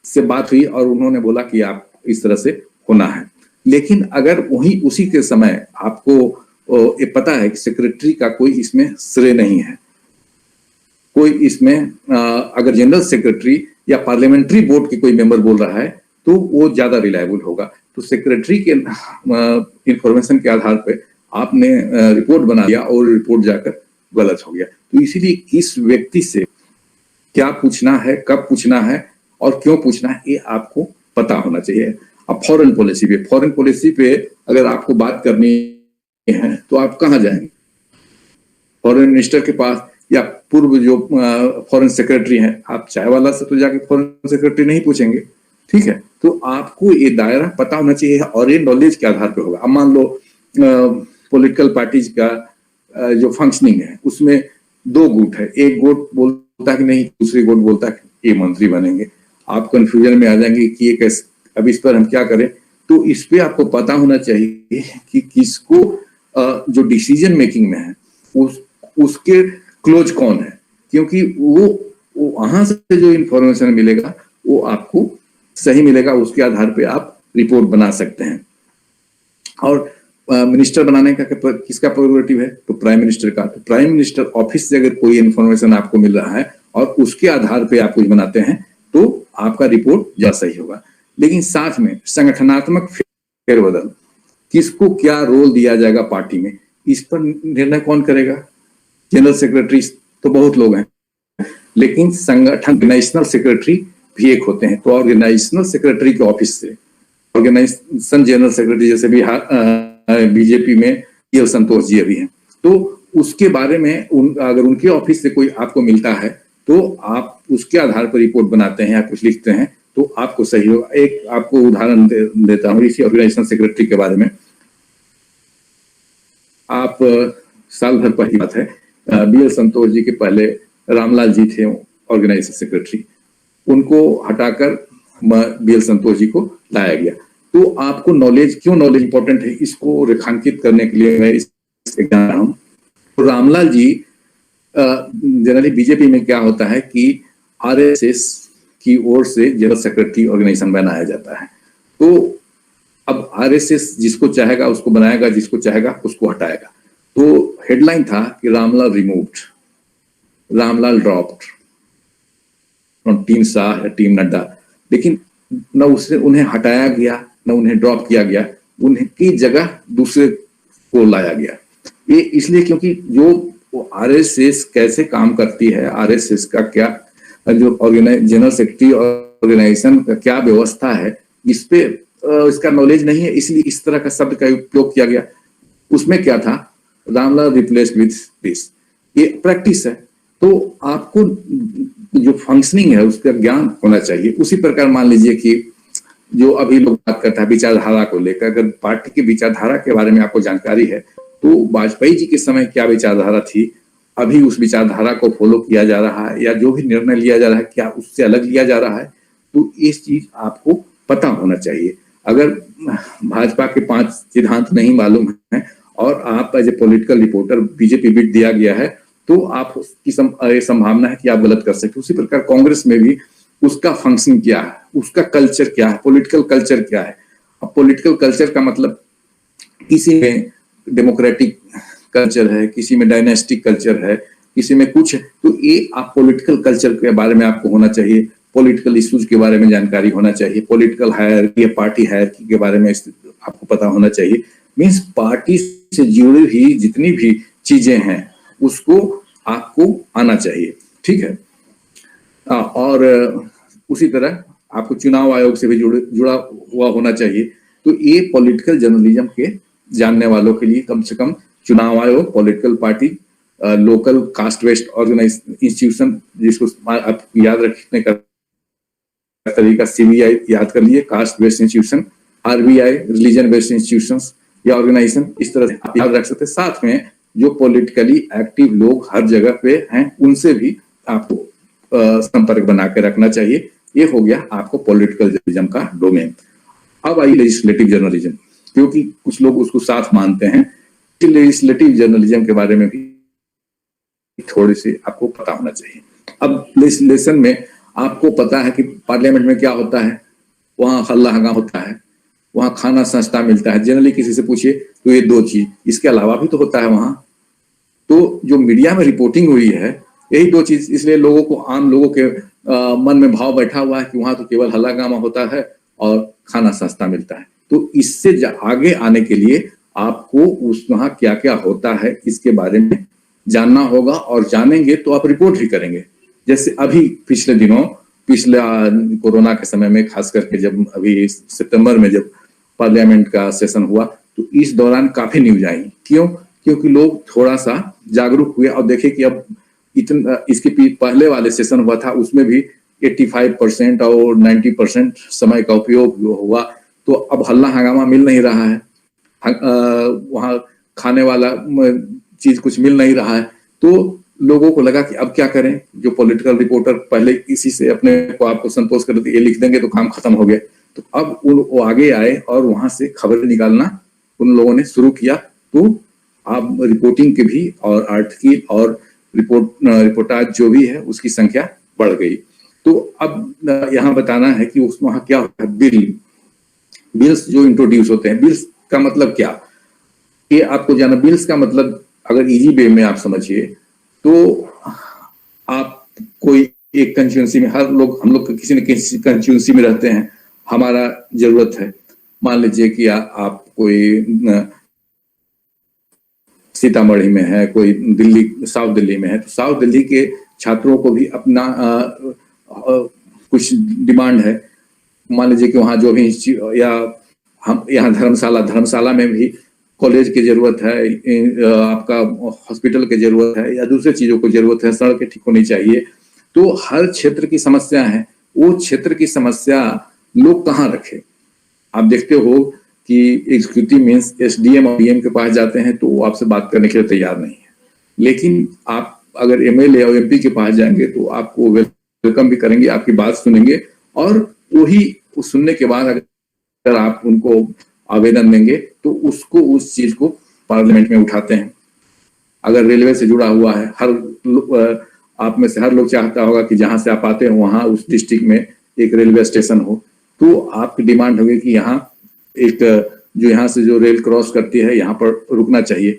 से बात हुई और उन्होंने बोला कि आप इस तरह से होना है, लेकिन अगर वही उसी के समय आपको ये पता है कि सेक्रेटरी का कोई इसमें श्रेय नहीं है, कोई इसमें अगर जनरल सेक्रेटरी या पार्लियामेंट्री बोर्ड के कोई मेंबर बोल रहा है तो वो ज्यादा रिलायबल होगा। तो सेक्रेटरी के इंफॉर्मेशन के आधार पर आपने रिपोर्ट बना दिया और रिपोर्ट जाकर गलत हो गया। तो इसीलिए किस व्यक्ति से क्या पूछना है, कब पूछना है और क्यों पूछना है, ये आपको पता होना चाहिए। अब फॉरेन पॉलिसी पे अगर आपको बात करनी है तो आप कहाँ जाएंगे? फॉरेन मिनिस्टर के पास या पूर्व जो फॉरेन सेक्रेटरी हैं, आप चाय वाला से तो जाके फॉरेन सेक्रेटरी नहीं पूछेंगे। ठीक है, तो आपको ये दायरा पता होना चाहिए और ये नॉलेज के आधार पे होगा। अब मान लो पॉलिटिकल पार्टीज का जो फंक्शनिंग है उसमें 2 गुट है, एक गुट बोलता है कि नहीं, दूसरी गुट बोलता है कि ये मंत्री बनेंगे। आप कंफ्यूजन में आ जाएंगे कि ये कैसे, अब इस पर हम क्या करें। तो इस पे आपको पता होना चाहिए कि किसको जो डिसीजन मेकिंग में है उसके क्लोज कौन है। क्योंकि वो वहां से जो इंफॉर्मेशन मिलेगा वो आपको सही मिलेगा, उसके आधार पे आप रिपोर्ट बना सकते हैं। और मिनिस्टर बनाने का किसका प्रेरोगेटिव है? तो प्राइम मिनिस्टर का। तो प्राइम मिनिस्टर ऑफिस से अगर कोई इन्फॉर्मेशन आपको मिल रहा है और उसके आधार पे आप कुछ बनाते हैं तो आपका रिपोर्ट ज्यादा सही होगा। लेकिन साथ में संगठनात्मक फेरबदल, किसको क्या रोल दिया जाएगा पार्टी में, इस पर निर्णय कौन करेगा? जनरल सेक्रेटरी तो बहुत लोग हैं, लेकिन संगठन ऑर्गेनाइजेशनल सेक्रेटरी भी एक होते हैं। तो ऑर्गेनाइजेशनल सेक्रेटरी के ऑफिस से ऑर्गेनाइजेशन जनरल सेक्रेटरी, जैसे बिहार बीजेपी में ये संतोष जी अभी हैं, तो उसके बारे में अगर उनके ऑफिस से कोई आपको मिलता है तो आप उसके आधार पर रिपोर्ट बनाते हैं या कुछ लिखते हैं तो आपको सही होगा। एक आपको उदाहरण देता हूँ इसी ऑर्गेनाइजेशन सेक्रेटरी के बारे में। आप साल भर पहली बात है, BL संतोष जी के पहले रामलाल जी थे ऑर्गेनाइजेशन सेक्रेटरी, उनको हटाकर BL संतोष जी को लाया गया। तो आपको नॉलेज, क्यों नॉलेज इंपॉर्टेंट है, इसको रेखांकित करने के लिए मैं इस रहा हूँ। तो रामलाल जी, जनरली बीजेपी में क्या होता है कि RSS की ओर से जनरल सेक्रेटरी ऑर्गेनाइजेशन बनाया जाता है। तो अब RSS जिसको चाहेगा उसको बनाएगा, जिसको चाहेगा उसको हटाएगा। तो हेडलाइन था कि Ramlal removed, Ramlal dropped from team Shah या टीम नड्डा। लेकिन न उससे उन्हें हटाया गया न उन्हें ड्रॉप किया गया, उनकी जगह दूसरे को लाया गया। ये इसलिए क्योंकि जो RSS कैसे काम करती है, RSS का क्या जो जनरल सेक्रेटरी ऑर्गेनाइजेशन का क्या व्यवस्था है, इस पे इसका नॉलेज नहीं है, इसलिए इस तरह का शब्द का उपयोग किया गया। उसमें क्या था, रामलाल रिप्लेस्ड विद दिस, ये प्रैक्टिस है। तो आपको जो फंक्शनिंग है उसका ज्ञान होना चाहिए। उसी प्रकार मान लीजिए कि जो अभी लोग बात करता है विचारधारा को लेकर, अगर पार्टी की विचारधारा के बारे में आपको जानकारी है तो वाजपेयी जी के समय क्या विचारधारा थी, अभी उस विचारधारा को फॉलो किया जा रहा है या जो भी निर्णय लिया जा रहा है क्या उससे अलग लिया जा रहा है, तो इस चीज आपको पता होना चाहिए। अगर भाजपा के 5 सिद्धांत नहीं मालूम है और आप as a political reporter BJP beat दिया गया है तो आप की संभावना है कि आप गलत कर सकते। उसी प्रकार कांग्रेस में भी उसका फंक्शन क्या है, उसका कल्चर क्या है, पॉलिटिकल कल्चर क्या है। अब पॉलिटिकल कल्चर का मतलब किसी में डेमोक्रेटिक कल्चर है, किसी में डायनेस्टिक कल्चर है, किसी में कुछ है। तो ये आप पॉलिटिकल कल्चर के बारे में आपको होना चाहिए, पॉलिटिकल इश्यूज के बारे में जानकारी होना चाहिए, पॉलिटिकल हायरार्की या पार्टी हायरार्की के बारे में आपको पता होना चाहिए। मींस पार्टी से जुड़ी हुई जितनी भी चीजें हैं उसको आपको आना चाहिए, ठीक है। और उसी तरह आपको चुनाव आयोग से भी जुड़ा हुआ होना चाहिए। तो ये पॉलिटिकल जर्नलिज्म के जानने वालों के लिए कम से कम चुनाव आयोग, political party, local caste based organise institution, जिसको आप याद रखने का तरीका CBI याद कर लिए, caste based institution, RBI religion based institutions या ऑर्गेनाइजेशन, इस तरह से आप याद रख सकते हैं। साथ में जो पॉलिटिकली एक्टिव लोग हर जगह पे हैं उनसे भी आपको संपर्क बना के रखना चाहिए। ये हो गया आपको पॉलिटिकल जर्नलिज्म का डोमेन। अब आई लेजिस्लेटिव जर्नलिज्म, क्योंकि कुछ लोग उसको साथ मानते हैं। लेजिस्लेटिव जर्नलिज्म के बारे में भी थोड़ी सी आपको पता होना चाहिए। अब लेजिस्लेशन में आपको पता है कि पार्लियामेंट में क्या होता है, वहां हल्ला हंगामा होता है, वहां खाना सस्ता मिलता है। जनरली किसी से पूछिए तो ये 2 चीज, इसके अलावा भी तो होता है वहां। तो जो मीडिया में रिपोर्टिंग हुई है यही 2 चीज, इसलिए लोगों को, आम लोगों के मन में भाव बैठा हुआ है कि वहां तो केवल हल्ला हंगामा होता है और खाना सस्ता मिलता है। तो इससे आगे आने के लिए आपको उस वहां क्या क्या होता है इसके बारे में जानना होगा, और जानेंगे तो आप रिपोर्ट भी करेंगे। जैसे अभी पिछले दिनों, पिछले कोरोना के समय में, खास करके जब अभी सितंबर में जब पार्लियामेंट का सेशन हुआ तो इस दौरान काफी न्यूज आई। क्यों? क्योंकि लोग थोड़ा सा जागरूक हुए और देखे कि अब इतना, इसके पहले वाले सेशन हुआ था उसमें भी 85% और 90% समय का उपयोग हुआ, तो अब हल्ला हंगामा मिल नहीं रहा है, वहां खाने वाला चीज कुछ मिल नहीं रहा है। तो लोगों को लगा कि अब क्या करें, जो पॉलिटिकल रिपोर्टर पहले इसी से अपने को आपको संतोष कर देते, ये लिख देंगे तो काम खत्म हो गया। तो अब वो आगे आए और वहां से खबर निकालना उन लोगों ने शुरू किया। तो आप रिपोर्टिंग के भी और आर्टिकल और रिपोर्टाज जो भी है उसकी संख्या बढ़ गई। तो अब यहाँ बताना है कि उस वहाँ क्या होता है, बिल्स जो इंट्रोड्यूस होते हैं। बिल्स का मतलब क्या, ये आपको जाना। बिल्स का मतलब अगर इजी वे में आप समझिए तो आप कोई एक कंस्टिट्यूंसी में, हम लोग किसी न किसी कंस्टिट्यूंसी में रहते हैं, हमारा जरूरत है। मान लीजिए कि आप कोई सीतामढ़ी में है, कोई दिल्ली, साउथ दिल्ली में है, तो साउथ दिल्ली के छात्रों को भी अपना कुछ डिमांड है। मान लीजिए कि वहाँ जो भी, या हम यहाँ धर्मशाला में भी कॉलेज की जरूरत है, आपका हॉस्पिटल की जरूरत है, या दूसरे चीजों को जरूरत है, सड़कें ठीक होनी चाहिए। तो हर क्षेत्र की समस्या है, वो क्षेत्र की समस्या लोग कहाँ रखे। आप देखते हो कि एग्जीक्यूटिव मींस एसडीएम और डीएम के पास जाते हैं तो वो आपसे बात करने के लिए तैयार नहीं है, लेकिन आप अगर एमएलए और एमपी के पास जाएंगे तो आपको वेलकम भी करेंगे, आपकी बात सुनेंगे, और वही सुनने के बाद अगर आप उनको आवेदन देंगे तो उसको, उस चीज को पार्लियामेंट में उठाते हैं। अगर रेलवे से जुड़ा हुआ है, आप में से हर लोग चाहता होगा कि जहां से आप आते हो वहां उस डिस्ट्रिक्ट में एक रेलवे स्टेशन हो, तो आपकी डिमांड होगी कि यहाँ एक, जो यहाँ से जो रेल क्रॉस करती है यहाँ पर रुकना चाहिए।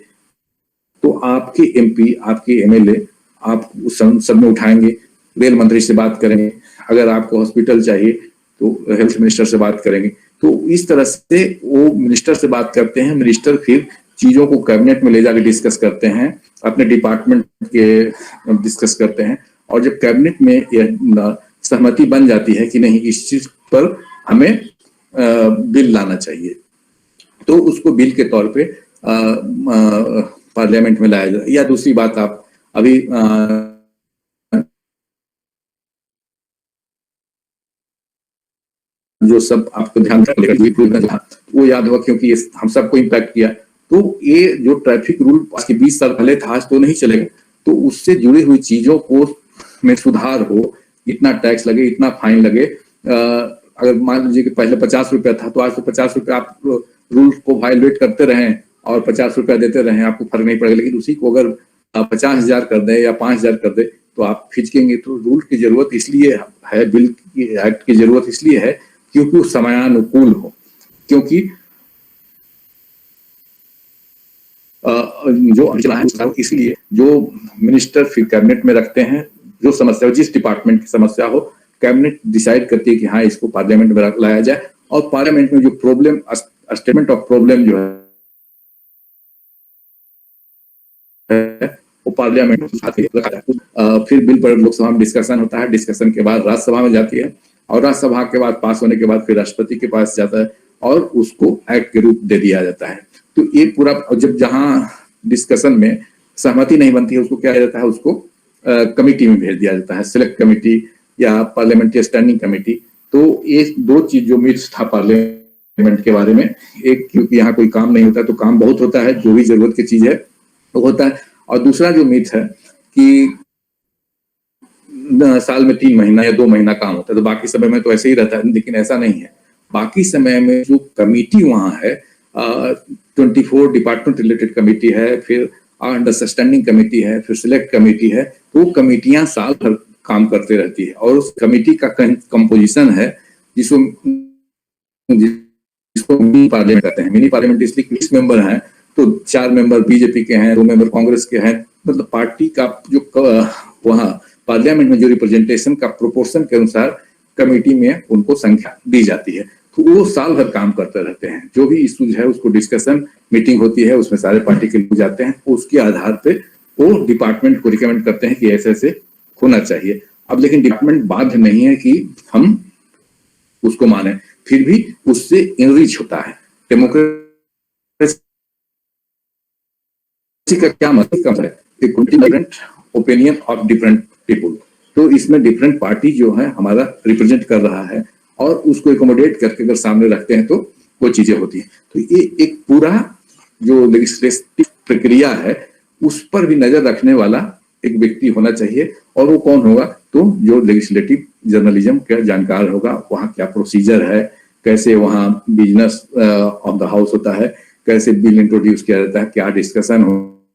तो आपके एमपी, आपके एमएलए आप उस सब में उठाएंगे, रेल मंत्री से बात करेंगे। अगर आपको हॉस्पिटल चाहिए तो हेल्थ मिनिस्टर से बात करेंगे। तो इस तरह से वो मिनिस्टर से बात करते हैं, मिनिस्टर फिर चीजों को कैबिनेट में ले जाकर डिस्कस करते हैं, अपने डिपार्टमेंट के डिस्कस करते हैं, और जब कैबिनेट में यह सहमति बन जाती है कि नहीं इस चीज पर हमें बिल लाना चाहिए, तो उसको बिल के तौर पे पार्लियामेंट में लाया जाए। या दूसरी बात, आप अभी जो सब आपको ध्यान रखना, वो याद हुआ क्योंकि हम सबको इम्पैक्ट किया। तो ये जो ट्रैफिक रूल आज के 20 साल पहले था, आज तो नहीं चलेगा, तो उससे जुड़ी हुई चीजों को में सुधार हो, इतना टैक्स लगे, इतना फाइन लगे। अगर मान लीजिए कि पहले 50 रुपया था, तो आज तो 50 रुपया आप रूल को वायलेट करते रहें और 50 रुपया देते रहें, आपको फर्क नहीं पड़ेगा। लेकिन उसी को अगर 50,000 कर दे या 5,000 कर दे तो आप खिंचकेंगे। तो रूल की जरूरत इसलिए है, बिल की एक्ट की जरूरत इसलिए है क्योंकि वो समयानुकूल हो, क्योंकि जो इसलिए जो मिनिस्टर फिर कैबिनेट में रखते हैं, जो समस्या हो, जिस डिपार्टमेंट की समस्या हो, कैबिनेट डिसाइड करती है कि हाँ इसको पार्लियामेंट में लाया जाए, और पार्लियामेंट में जो प्रॉब्लम, स्टेटमेंट ऑफ प्रॉब्लम जो है वो पार्लियामेंट में रखा जाता है। फिर बिल पर लोकसभा में डिस्कशन होता है, डिस्कशन के बाद राज्यसभा में जाती है, और राज्यसभा के बाद पास होने के बाद फिर राष्ट्रपति के पास जाता है और उसको एक्ट के रूप दे दिया जाता है। तो ये पूरा, जब जहां डिस्कशन में सहमति नहीं बनती है उसको क्या किया जाता है, उसको कमिटी में भेज दिया जाता है, सिलेक्ट कमिटी या पार्लियामेंट्री स्टैंडिंग कमिटी। तो ये दो चीज जो मिथ्स था पार्लियामेंट के बारे में, एक क्योंकि यहाँ कोई काम नहीं होता, तो काम बहुत होता है, जो भी जरूरत की चीज है वो होता है। और दूसरा जो मिथ है कि साल में 3 महीना या 2 महीना काम होता है, तो बाकी समय में तो ऐसे ही रहता है, लेकिन ऐसा नहीं है। बाकी समय में जो कमिटी वहां है, 24 डिपार्टमेंट रिलेटेड कमिटी है, फिर अंडरस्टैंडिंग कमिटी है, फिर सिलेक्ट कमिटी है, तो वो कमिटियां साल भर काम करते रहती है। और उस कमिटी का कंपोजिशन है जिसको मिनी पार्लियामेंट कहते हैं। मिनी पार्लियामेंट इसलिए 20 मेंबर हैं, तो 4 मेंबर बीजेपी के हैं, 2 मेंबर कांग्रेस के हैं, मतलब पार्टी का जो वहाँ पार्लियामेंट में जो रिप्रेजेंटेशन का प्रोपोर्शन के अनुसार कमेटी में उनको संख्या दी जाती है। तो वो साल भर काम करते रहते हैं, जो भी इश्यूज है उसको डिस्कशन मीटिंग होती है, उसमें सारे पार्टी के लोग जाते हैं, उसके आधार पे वो डिपार्टमेंट को रिकमेंड करते हैं कि ऐसे ऐसे होना चाहिए। अब लेकिन डिपार्टमेंट बाध्य नहीं है कि हम उसको माने, फिर भी उससे इनरिच होता है। डेमोक्रेसी का क्या मतलब है, different opinion of different people. तो इसमें डिफरेंट पार्टी जो है हमारा रिप्रेजेंट कर रहा है, और उसको एकोमोडेट करके अगर सामने रखते हैं तो वो चीजें होती हैं। तो ये एक पूरा जो लेजिस्लेटिव प्रक्रिया है उस पर भी नजर रखने वाला एक व्यक्ति होना चाहिए। और वो कौन होगा, तो जो लेजिस्लेटिव जर्नलिज्म का जानकार होगा, वहाँ क्या प्रोसीजर है, कैसे वहाँ बिजनेस ऑफ द हाउस होता है, कैसे बिल इंट्रोड्यूस किया जाता है, क्या डिस्कशन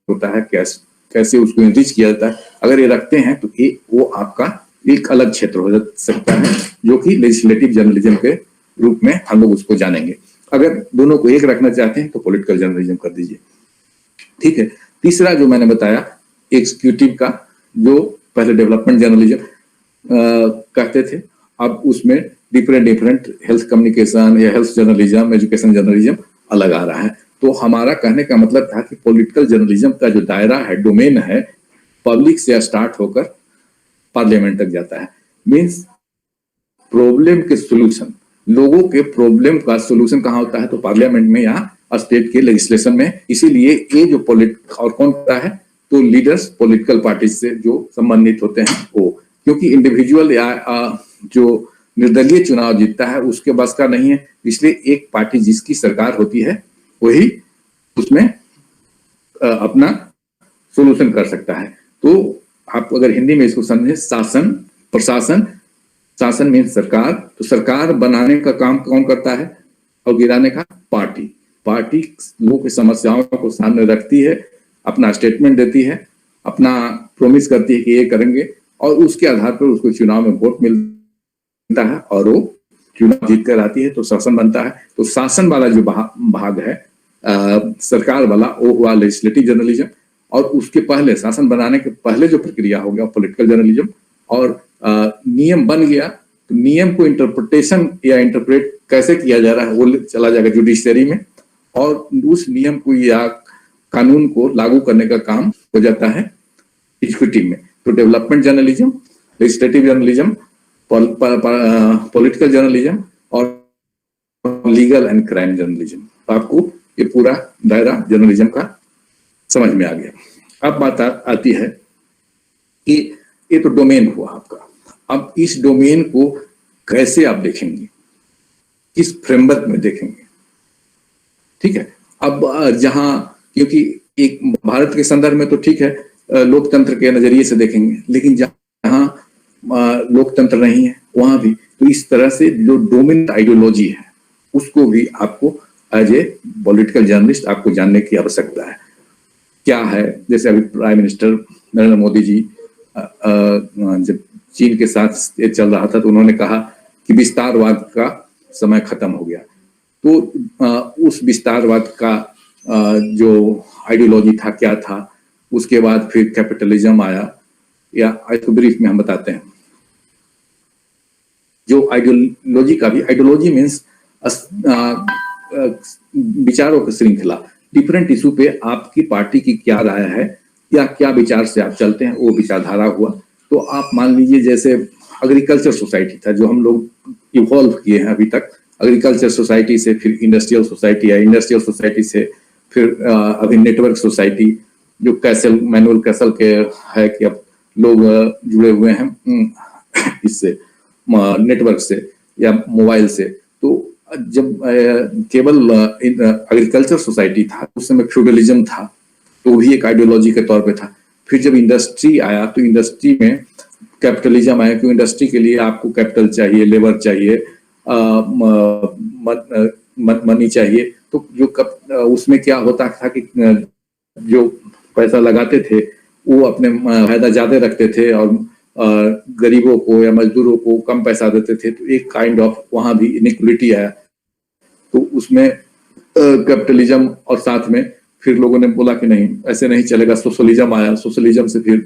होता है, कैसे उसको इनरिच किया जाता है, अगर ये रखते हैं तो ये वो आपका एक अलग क्षेत्र हो सकता है, जो कि लेजिस्लेटिव जर्नलिज्म के रूप में हम लोग उसको जानेंगे। अगर दोनों को एक रखना चाहते हैं तो पॉलिटिकल जर्नलिज्म कर दीजिए, ठीक है। तीसरा जो मैंने बताया एग्जीक्यूटिव का, जो पहले डेवलपमेंट जर्नलिज्म कहते थे, अब उसमें डिफरेंट हेल्थ कम्युनिकेशन या हेल्थ जर्नलिज्म, एजुकेशन जर्नलिज्म अलग आ रहा है। तो हमारा कहने का मतलब था कि पॉलिटिकल जर्नलिज्म का जो दायरा है, डोमेन है, पब्लिक से स्टार्ट होकर पार्लियामेंट तक जाता है। मींस प्रॉब्लम के सॉल्यूशन, लोगों के प्रॉब्लम का सॉल्यूशन कहाँ होता है? तो पार्लियामेंट में या स्टेट के लेजिस्लेशन में। इसीलिए ये जो और कौन होता है? तो लीडर्स पॉलिटिकल पार्टी से जो संबंधित होते हैं वो, क्योंकि इंडिविजुअल या जो निर्दलीय चुनाव जीतता है उसके बस का नहीं है, इसलिए एक पार्टी जिसकी सरकार होती है वही उसमें अपना सोल्यूशन कर सकता है। तो आप अगर हिंदी में इसको समझे, शासन, प्रशासन, शासन मीन्स सरकार, तो सरकार बनाने का काम कौन करता है और गिराने का पार्टी। पार्टी लोगों की समस्याओं को सामने रखती है, अपना स्टेटमेंट देती है, अपना प्रॉमिस करती है कि ये करेंगे, और उसके आधार पर उसको चुनाव में वोट मिलता है और वो चुनाव जीत कर आती है, तो शासन बनता है। तो शासन वाला जो भाग है, सरकार वाला, वो हुआ लेजिस्लेटिव जर्नलिज्म। और उसके पहले, शासन बनाने के पहले जो प्रक्रिया हो गया पॉलिटिकल जर्नलिज्म। और नियम बन गया तो नियम को इंटरप्रिटेशन या इंटरप्रेट कैसे किया जा रहा है वो चला जाएगा जुडिशरी में, और उस नियम को या कानून को लागू करने का काम हो जाता है एग्जीक्यूटिव में। तो development journalism, legislative journalism, political journalism और लीगल एंड क्राइम जर्नलिज्म। तो आपको ये पूरा दायरा जर्नलिज्म का समझ में आ गया। अब बात आती है कि ये तो डोमेन हुआ आपका, अब इस डोमेन को कैसे आप देखेंगे, किस फ्रेमवर्क में देखेंगे, ठीक है। अब जहां, क्योंकि एक भारत के संदर्भ में तो ठीक है, लोकतंत्र के नजरिए से देखेंगे, लेकिन जहां लोकतंत्र नहीं है वहां भी, तो इस तरह से जो डोमिनेंट आइडियोलॉजी है उसको भी आपको एज ए पॉलिटिकल जर्नलिस्ट आपको जानने की आवश्यकता है। क्या है, जैसे अभी प्राइम मिनिस्टर नरेंद्र मोदी जी जब चीन के साथ ये चल रहा था तो उन्होंने कहा कि विस्तारवाद का समय खत्म हो गया। तो उस विस्तारवाद का जो आइडियोलॉजी था क्या था, उसके बाद फिर कैपिटलिज्म आया, या इसको ब्रीफ में हम बताते हैं। जो आइडियोलॉजी का भी, आइडियोलॉजी मीन्स विचारों की श्रृंखला, डिफरेंट इशू पे आपकी पार्टी की क्या राय है या क्या विचार से आप चलते हैं, वो विचारधारा हुआ। तो आप मान लीजिए जैसे एग्रीकल्चर सोसाइटी था जो हम लोग इवॉल्व किए हैं अभी तक, एग्रीकल्चर सोसाइटी से फिर इंडस्ट्रियल सोसाइटी है, इंडस्ट्रियल सोसाइटी से फिर अभी नेटवर्क सोसाइटी, जो कैसल, मैनुअल कैसल के है कि अब लोग जुड़े हुए हैं इससे, नेटवर्क से या मोबाइल से। तो जब केवल एग्रीकल्चर सोसाइटी था उस समय फ्यूडलिज्म था, तो भी एक आइडियोलॉजी के तौर पे था। फिर जब इंडस्ट्री आया तो इंडस्ट्री में कैपिटलिज्म आया, क्योंकि इंडस्ट्री के लिए आपको कैपिटल चाहिए, लेबर चाहिए, मनी चाहिए। तो जो उसमें क्या होता था कि जो पैसा लगाते थे वो अपने फायदा ज्यादा रखते थे और गरीबों को या मजदूरों को कम पैसा देते थे। तो एक काइंड ऑफ वहां भी इनइक्वालिटी आया। तो उसमें कैपिटलिज्म और साथ में फिर लोगों ने बोला कि नहीं, ऐसे नहीं चलेगा, सोशलिज्म आया। सोशलिज्म से फिर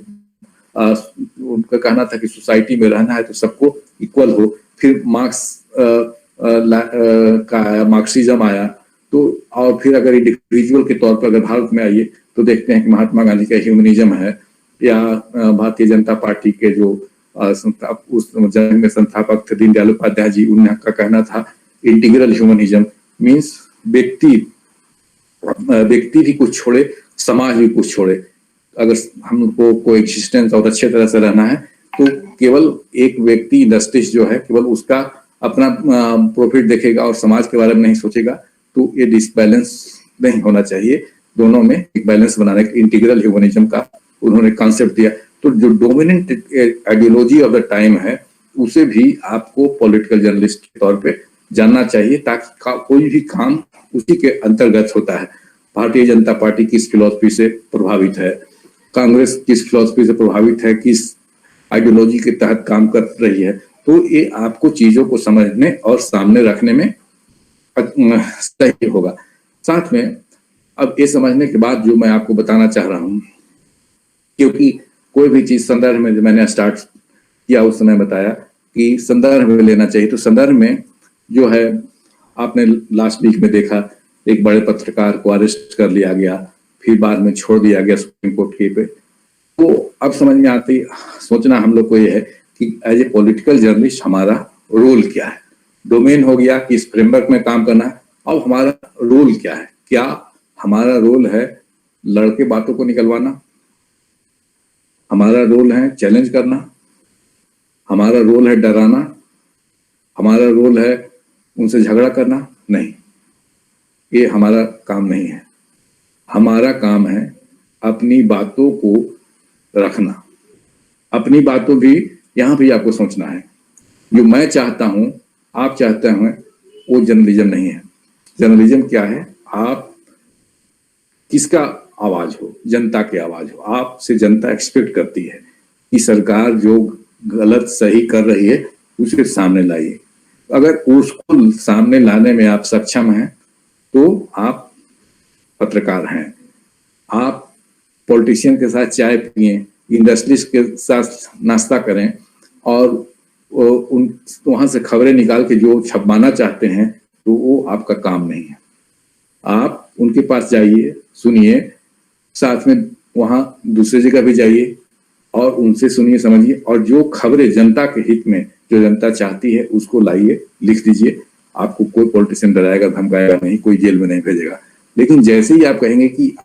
उनका कहना था कि सोसाइटी में रहना है तो सबको इक्वल हो। फिर मार्क्स का आया, मार्क्सिज्म आया। तो और फिर अगर इंडिविजुअल के तौर पर अगर भारत में आइए तो देखते हैं कि महात्मा गांधी का ह्यूमनिज्म है, या भारतीय जनता पार्टी के जो उस जंग में संस्थापक थे दीनदयाल उपाध्याय जी, उनका कहना था इंटीग्रल ह्यूमनिज्म, मीन्स व्यक्ति भी कुछ छोड़े, समाज भी कुछ छोड़े। अगर हमको कोएग्जिस्टेंस और अच्छे तरह से रहना है तो केवल एक व्यक्ति, इंडस्ट्रीज जो है, केवल उसका अपना प्रॉफिट देखेगा और समाज के बारे में नहीं सोचेगा, तो ये डिसबैलेंस नहीं होना चाहिए। दोनों में एक बैलेंस बनाने के इंटीग्रल ह्यूमनिज्म का उन्होंने कॉन्सेप्ट दिया। तो जो dominant ideology of the time है उसे भी आपको पॉलिटिकल जर्नलिस्ट के तौर पे जानना चाहिए, ताकि कोई भी काम उसी के अंतर्गत होता है। भारतीय जनता पार्टी किस फिलॉसफी से प्रभावित है, कांग्रेस किस फिलॉसफी से प्रभावित है, किस आइडियोलॉजी के तहत काम कर रही है, तो ये आपको चीजों को समझने और सामने रखने में सही होगा। साथ में अब ये समझने के बाद जो मैं आपको बताना चाह रहा हूं, क्योंकि कोई भी चीज संदर्भ में, जो मैंने स्टार्ट किया उस समय बताया कि संदर्भ में लेना चाहिए, तो संदर्भ में जो है आपने लास्ट वीक में देखा एक बड़े पत्रकार को अरेस्ट कर लिया गया, फिर बाद में छोड़ दिया गया सुप्रीम कोर्ट के पे। तो अब समझ में आती, सोचना हम लोग को ये है कि एज ए पॉलिटिकल जर्नलिस्ट हमारा रोल क्या है। डोमेन हो गया कि इस फ्रेमवर्क में काम करना है, अब हमारा रोल क्या है। क्या हमारा रोल है लड़के बातों को निकलवाना, हमारा रोल है चैलेंज करना, हमारा रोल है डराना, हमारा रोल है उनसे झगड़ा करना? नहीं, ये हमारा काम नहीं है। हमारा काम है अपनी बातों को रखना। अपनी बातों भी यहां भी आपको सोचना है, जो मैं चाहता हूं आप चाहते हैं वो जर्नलिज्म नहीं है। जर्नलिज्म क्या है? आप किसका आवाज हो? जनता की आवाज हो। आपसे जनता एक्सपेक्ट करती है कि सरकार जो गलत सही कर रही है उसे सामने लाइए। अगर उसको सामने लाने में आप सक्षम हैं तो आप पत्रकार हैं। आप पॉलिटिशियन के साथ चाय पिए, इंडस्ट्रिस्ट के साथ नाश्ता करें और उन वहां से खबरें निकाल के जो छपवाना चाहते हैं, तो वो आपका काम नहीं है। आप उनके पास जाइए, सुनिए, साथ में वहां दूसरी जगह भी जाइए और उनसे सुनिए, समझिए, और जो खबरें जनता के हित में, जो जनता चाहती है, उसको लाइए, लिख दीजिए। आपको कोई पॉलिटिशियन डराएगा धमकाएगा नहीं, कोई जेल में नहीं भेजेगा। लेकिन जैसे ही आप कहेंगे कि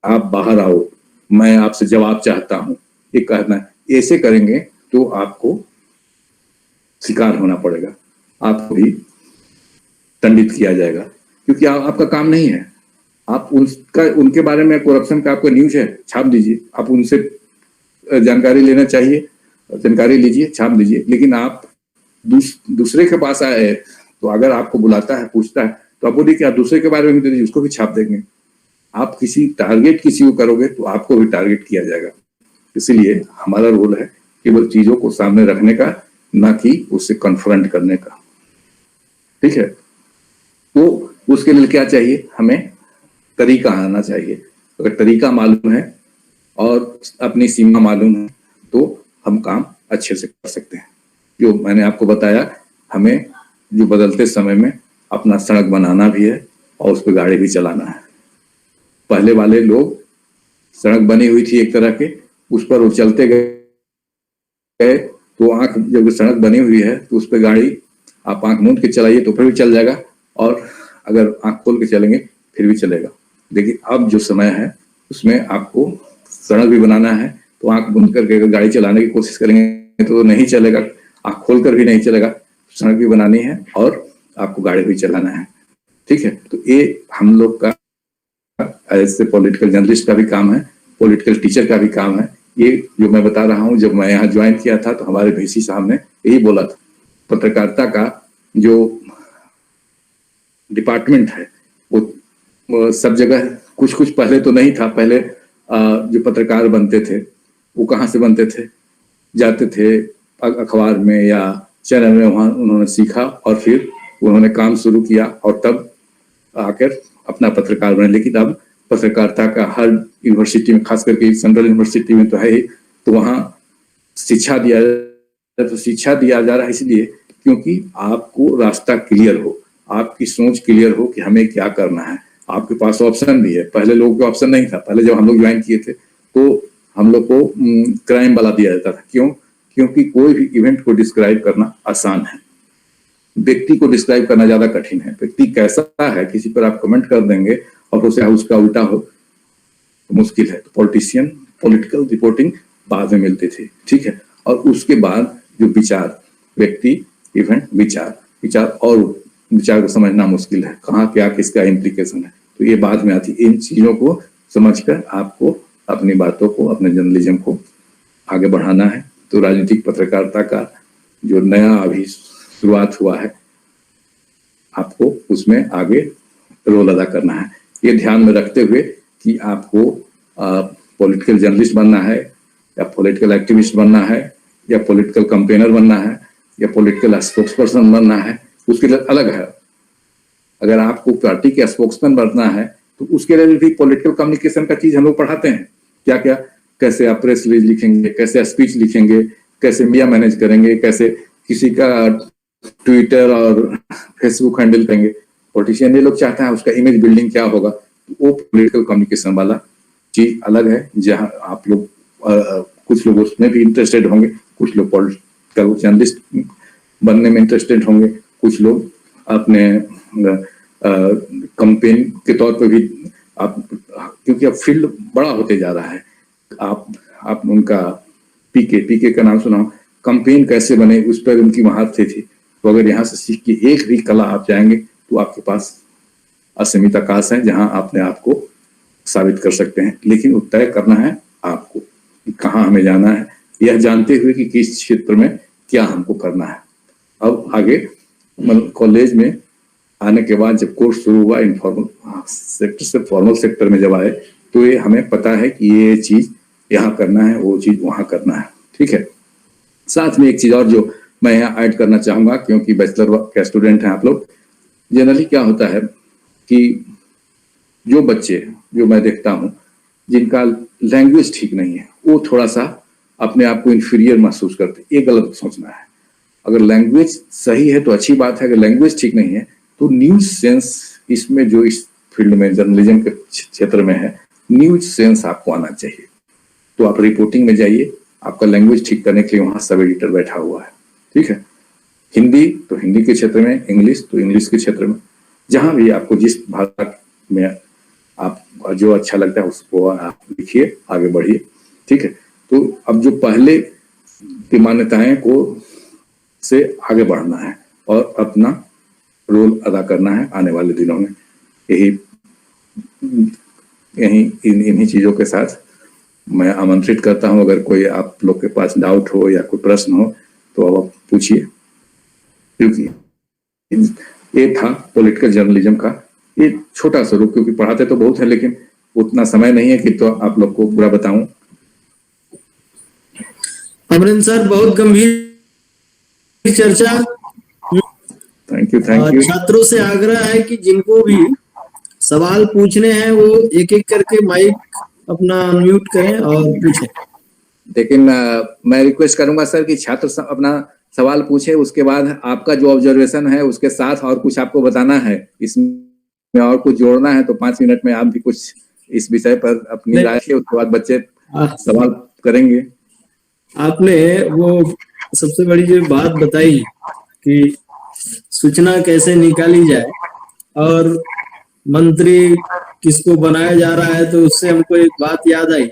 आप बाहर आओ, मैं आपसे जवाब चाहता हूं, ये कहना, ऐसे करेंगे तो आपको शिकार होना पड़ेगा, आपको भी दंडित किया जाएगा, क्योंकि आपका काम नहीं है। आप उनके बारे में करप्शन का आपका न्यूज है, छाप दीजिए। आप उनसे जानकारी लेना चाहिए, जानकारी लीजिए, छाप दीजिए। लेकिन आप दूसरे के पास आए तो अगर आपको बुलाता है, पूछता है, तो आप बोलिए कि आप दूसरे के बारे में भी दे दीजिए, उसको भी छाप देंगे। आप टारगेट किसी को करोगे तो आपको भी टारगेट किया जाएगा। इसीलिए हमारा रोल है केवल चीजों को सामने रखने का, ना कि उससे कन्फ्रंट करने का। ठीक है, तो उसके लिए क्या चाहिए? हमें तरीका आना चाहिए। अगर तरीका मालूम है और अपनी सीमा मालूम है तो हम काम अच्छे से कर सकते हैं। जो मैंने आपको बताया, हमें जो बदलते समय में अपना सड़क बनाना भी है और उस पर गाड़ी भी चलाना है। पहले वाले लोग, सड़क बनी हुई थी एक तरह के, उस पर वो चलते गए, तो जब सड़क बनी हुई है तो उस पर गाड़ी आप आंख मूंद के चलाइए तो फिर भी चल जाएगा, और अगर आंख खोल के चलेंगे फिर भी चलेगा। देखिए अब जो समय है उसमें आपको सड़क भी बनाना है, तो आंख बंद करके अगर गाड़ी चलाने की कोशिश करेंगे तो नहीं चलेगा, आंख खोल कर भी नहीं चलेगा। सड़क भी बनानी है और आपको गाड़ी भी चलाना है। ठीक है, तो ये हम लोग का ऐसे पॉलिटिकल जर्नलिस्ट का भी काम है, पॉलिटिकल टीचर का भी काम है। ये जो मैं बता रहा हूँ, जब मैं यहाँ ज्वाइन किया था तो हमारे VC साहब ने यही बोला था, पत्रकारिता का जो डिपार्टमेंट है वो सब जगह, कुछ पहले तो नहीं था। पहले जो पत्रकार बनते थे वो कहाँ से बनते थे? जाते थे अखबार में या चैनल में, वहाँ उन्होंने सीखा और फिर उन्होंने काम शुरू किया और तब आकर अपना पत्रकार बने। लेकिन अब पत्रकारिता का हर यूनिवर्सिटी में, खास करके सेंट्रल यूनिवर्सिटी में तो है ही, तो वहाँ शिक्षा दिया जा रहा है इसलिए क्योंकि आपको रास्ता क्लियर हो, आपकी सोच क्लियर हो कि हमें क्या करना है। आपके पास ऑप्शन भी है। पहले लोगों के ऑप्शन नहीं था। पहले जब हम लोग ज्वाइन किए थे तो हम लोग को क्राइम वाला दिया जाता था। क्यों? क्योंकि कोई भी इवेंट को डिस्क्राइब करना आसान है, व्यक्ति को डिस्क्राइब करना ज्यादा कठिन है। व्यक्ति कैसा है, किसी पर आप कमेंट कर देंगे और उसे उसका उल्टा हो तो मुश्किल है। तो पॉलिटिकल रिपोर्टिंग बाद में मिलती थी। ठीक है, और उसके बाद जो विचार, व्यक्ति, इवेंट, विचार और विचार को समझना मुश्किल है, कहाँ क्या किसका इम्प्लीकेशन है, तो ये बाद में आती। इन चीजों को समझकर आपको अपनी बातों को, अपने जर्नलिज्म को आगे बढ़ाना है। तो राजनीतिक पत्रकारिता का जो नया अभी शुरुआत हुआ है, आपको उसमें आगे रोल अदा करना है। ये ध्यान में रखते हुए कि आपको पॉलिटिकल जर्नलिस्ट बनना है या पॉलिटिकल एक्टिविस्ट बनना है या पॉलिटिकल कैंपेनर बनना है या पॉलिटिकल स्पोक्स पर्सन बनना है, उसके लिए अलग है। अगर आपको पार्टी के स्पोक्समैन बनना है तो उसके लिए भी पॉलिटिकल कम्युनिकेशन का चीज हम लोग पढ़ाते हैं। क्या क्या, कैसे आप प्रेस रिलीज लिखेंगे, कैसे स्पीच लिखेंगे, कैसे मीडिया मैनेज करेंगे, कैसे किसी का ट्विटर और फेसबुक हैंडल करेंगे। पॉलिटिशियन ये लोग चाहते हैं उसका इमेज बिल्डिंग क्या होगा, तो वो पॉलिटिकल कम्युनिकेशन वाला चीज अलग है, जहां आप लोग कुछ लोग उसमें भी इंटरेस्टेड होंगे, कुछ लोग पॉलिटिकल जर्नलिस्ट बनने में इंटरेस्टेड होंगे, कुछ लोग अपने कैंपेन के तौर पर भी आप, क्योंकि अब फील्ड बड़ा होते जा रहा है, आप उनका पीके का नाम सुना, कैंपेन कैसे बने उस पर उनकी महारत थी। तो अगर यहाँ से सीख के एक भी कला आप जाएंगे तो आपके पास असीमित आकाश है, जहां आपने आपको साबित कर सकते हैं। लेकिन तय करना है आपको कि कहाँ हमें जाना है, यह जानते हुए कि किस क्षेत्र में क्या हमको करना है। अब आगे कॉलेज में आने के बाद जब कोर्स शुरू हुआ इनफॉर्मल सेक्टर से फॉर्मल सेक्टर में जब आए, तो ये हमें पता है कि ये चीज यहाँ करना है, वो चीज वहां करना है। ठीक है। साथ में एक चीज और जो मैं यहाँ ऐड करना चाहूंगा, क्योंकि बैचलर का स्टूडेंट हैं आप लोग, जनरली क्या होता है कि जो बच्चे जो मैं देखता हूँ जिनका लैंग्वेज ठीक नहीं है, वो थोड़ा सा अपने आप को इंफीरियर महसूस करते। ये गलत सोचना है। अगर लैंग्वेज सही है तो अच्छी बात है, अगर लैंग्वेज ठीक नहीं है तो न्यूज सेंस, इसमें जो इस फील्ड में जर्नलिज्म के क्षेत्र में है, न्यूज सेंस आपको आना चाहिए। तो आप रिपोर्टिंग में जाइए, आपका लैंग्वेज ठीक करने के लिए वहां सब एडिटर बैठा हुआ है। ठीक है। हिंदी तो हिंदी के क्षेत्र में, इंग्लिश तो इंग्लिश के क्षेत्र में, जहां भी आपको जिस भाषा में आप जो अच्छा लगता है उसको आप लिखिए, आगे बढ़िए। ठीक है। तो अब जो पहले की मान्यताएं को से आगे बढ़ना है और अपना रोल अदा करना है आने वाले दिनों में। इन्हीं चीजों के साथ मैं आमंत्रित करता हूं, अगर कोई आप लोग के पास डाउट हो या कोई प्रश्न हो तो आप पूछिए, क्योंकि ये था पॉलिटिकल जर्नलिज्म का ये छोटा स्वरूप, क्योंकि पढ़ाते तो बहुत है लेकिन उतना समय नहीं है कि तो आप लोग को पूरा बताऊं। अमरेंद्र सर, बहुत गंभीर चर्चा। Thank you. छात्रों से आग्रह है कि जिनको भी सवाल पूछने हैं वो एक एक करके माइक अपना अनम्यूट करें और पूछें। लेकिन मैं रिक्वेस्ट करूंगा सर कि छात्र अपना सवाल पूछे, उसके बाद आपका जो ऑब्जर्वेशन है उसके साथ और कुछ आपको बताना है, इसमें और कुछ जोड़ना है, तो 5 मिनट में आप भी कुछ इस विषय पर अपनी राय के, उसके बाद बच्चे सवाल करेंगे। आपने वो सबसे बड़ी जो बात बताई कि सूचना कैसे निकाली जाए और मंत्री किसको बनाया जा रहा है, तो उससे हमको एक बात याद आई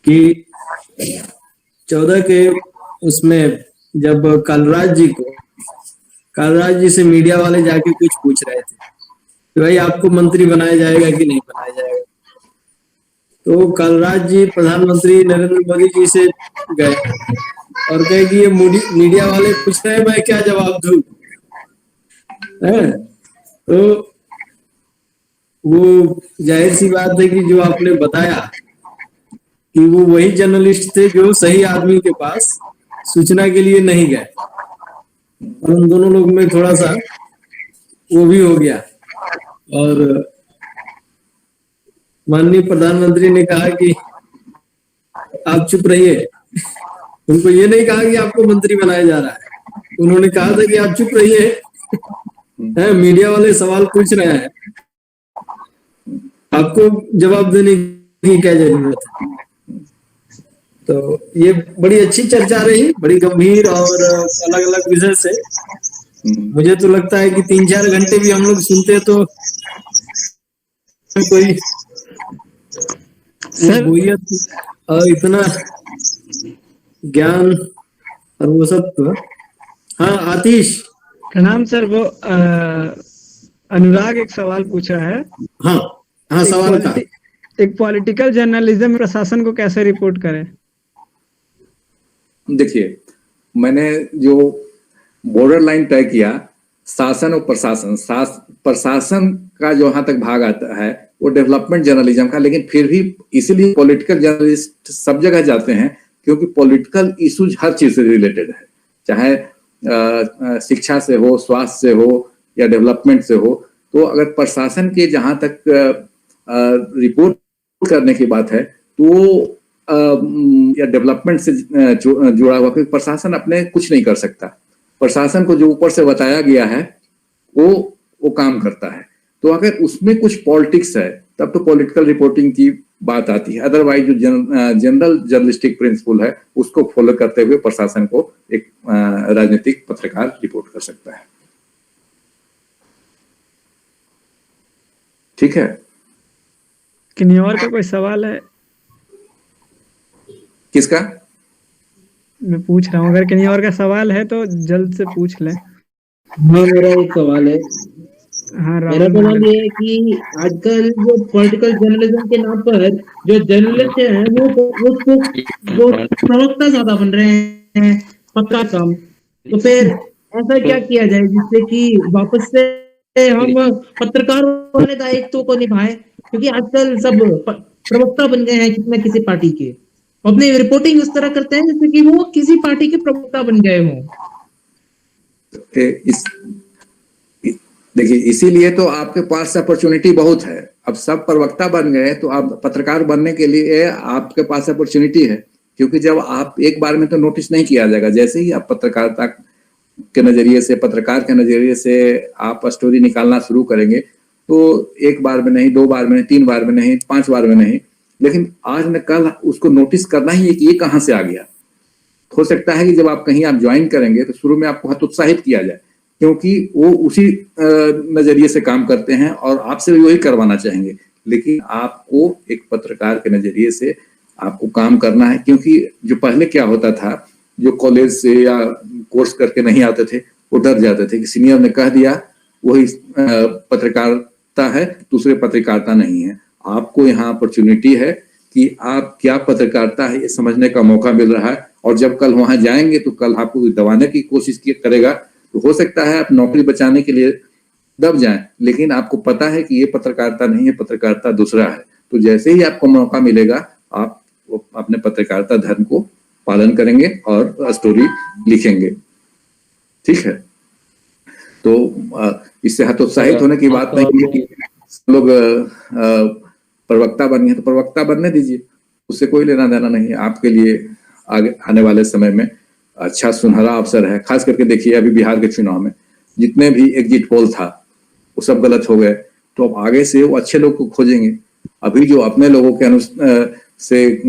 कि 14 के उसमें जब कलराज जी से मीडिया वाले जाके कुछ पूछ रहे थे कि भाई आपको मंत्री बनाया जाएगा कि नहीं बनाया जाएगा, तो कलराज जी प्रधानमंत्री नरेंद्र मोदी जी से गए और कहे कि ये मीडिया वाले पूछ रहे हैं, मैं क्या जवाब दूं। तो वो जाहिर सी बात है कि जो आपने बताया कि वो वही जर्नलिस्ट थे जो सही आदमी के पास सूचना के लिए नहीं गए, और उन दोनों लोग में थोड़ा सा वो भी हो गया। और माननीय प्रधानमंत्री ने कहा कि आप चुप रहिए। उनको ये नहीं कहा कि आपको मंत्री बनाया जा रहा है, उन्होंने कहा था कि आप चुप रहिए, मीडिया वाले सवाल पूछ रहे हैं, आपको जवाब देने की क्या जरूरत है। तो ये बड़ी अच्छी चर्चा रही, बड़ी गंभीर और अलग अलग विषय से। मुझे तो लगता है कि 3-4 घंटे भी हम लोग सुनते तो कोई बोरियत और इतना ज्ञान और वो सब तो। हाँ आतिश। प्रणाम सर। वो अनुराग एक सवाल पूछा है। हाँ सवाल का। एक पॉलिटिकल जर्नलिज्म प्रशासन को कैसे रिपोर्ट करें? देखिए, मैंने जो बॉर्डर लाइन तय किया शासन और प्रशासन, प्रशासन का जहां तक भाग आता है वो डेवलपमेंट जर्नलिज्म का, लेकिन फिर भी इसीलिए पॉलिटिकल जर्नलिस्ट सब जगह जाते हैं क्योंकि पॉलिटिकल इश्यूज हर चीज से रिलेटेड है, चाहे शिक्षा से हो, स्वास्थ्य से हो या डेवलपमेंट से हो। तो अगर प्रशासन के जहां तक रिपोर्ट करने की बात है तो या डेवलपमेंट से जुड़ा हुआ, क्योंकि प्रशासन अपने कुछ नहीं कर सकता, प्रशासन को जो ऊपर से बताया गया है वो काम करता है। तो अगर उसमें कुछ पॉलिटिक्स है तब तो पॉलिटिकल रिपोर्टिंग की बात आती है, अदरवाइज जो जनरल जर्नलिस्टिक प्रिंसिपल है उसको फॉलो करते हुए प्रशासन को एक राजनीतिक पत्रकार रिपोर्ट कर सकता है। ठीक है, किन्हीं और का कोई सवाल है? किसका? मैं पूछ रहा हूँ, अगर किन्हीं और का सवाल है तो जल्द से पूछ लें। हाँ, मेरा एक सवाल है। हाँ, मेरा राहुल सवाल मंडल। ये है कि आजकल जो पॉलिटिकल जर्नलिज्म के नाम पर जो जर्नलिस्ट हैं वो प्रवक्ता ज्यादा बन रहे हैं, पक्का काम। तो फिर ऐसा क्या किया जाए जिससे कि वापस से हम पत्रकार वाले दायित्व को निभाएं, क्योंकि आजकल सब प्रवक्ता बन गए हैं किसी न किसी पार्टी के, अपनी रिपोर्टिंग उस तरह करते हैं जैसे कि वो किसी पार्टी के प्रवक्ता बन गए हों। देखिए, इसीलिए तो आपके पास अपॉर्चुनिटी बहुत है। अब सब प्रवक्ता बन गए तो आप पत्रकार बनने के लिए आपके पास अपॉर्चुनिटी है, क्योंकि जब आप एक बार में तो नोटिस नहीं किया जाएगा। जैसे ही आप पत्रकारिता के नजरिए से, पत्रकार के नजरिए से आप स्टोरी निकालना शुरू करेंगे तो एक बार में नहीं, 2 बार में नहीं, 3 बार में नहीं, 5 बार में नहीं, लेकिन आज न कल उसको नोटिस करना ही है कि ये कहाँ से आ गया। हो सकता है कि जब आप कहीं आप ज्वाइन करेंगे तो शुरू में आपको हतोत्साहित किया जाए, क्योंकि वो उसी नजरिए से काम करते हैं और आपसे वही करवाना चाहेंगे, लेकिन आपको एक पत्रकार के नजरिए से आपको काम करना है। क्योंकि जो पहले क्या होता था, जो कॉलेज से या कोर्स करके नहीं आते थे वो डर जाते थे कि सीनियर ने कह दिया वही पत्रकारिता है, दूसरे पत्रकारिता नहीं है। आपको यहाँ अपॉर्चुनिटी है कि आप क्या पत्रकारिता है ये समझने का मौका मिल रहा है, और जब कल वहां जाएंगे तो कल आपको दबाने की कोशिश करेगा तो हो सकता है आप नौकरी बचाने के लिए दब जाएं, लेकिन आपको पता है कि ये पत्रकारिता नहीं है, पत्रकारिता दूसरा है। तो जैसे ही आपको मौका मिलेगा आप अपने पत्रकारिता धर्म को पालन करेंगे और स्टोरी लिखेंगे। ठीक है, तो इससे हतोत्साहित होने की बात नहीं है कि लोग प्रवक्ता बन गए तो प्रवक्ता बनने दीजिए, उससे कोई लेना देना नहीं है। आपके लिए आगे आने वाले समय में अच्छा सुनहरा अवसर है। खास करके देखिए, अभी बिहार के चुनाव में जितने भी एग्जिट पोल था वो सब गलत हो गए, तो अब आगे से वो अच्छे लोग को खोजेंगे। अभी जो अपने लोगों के से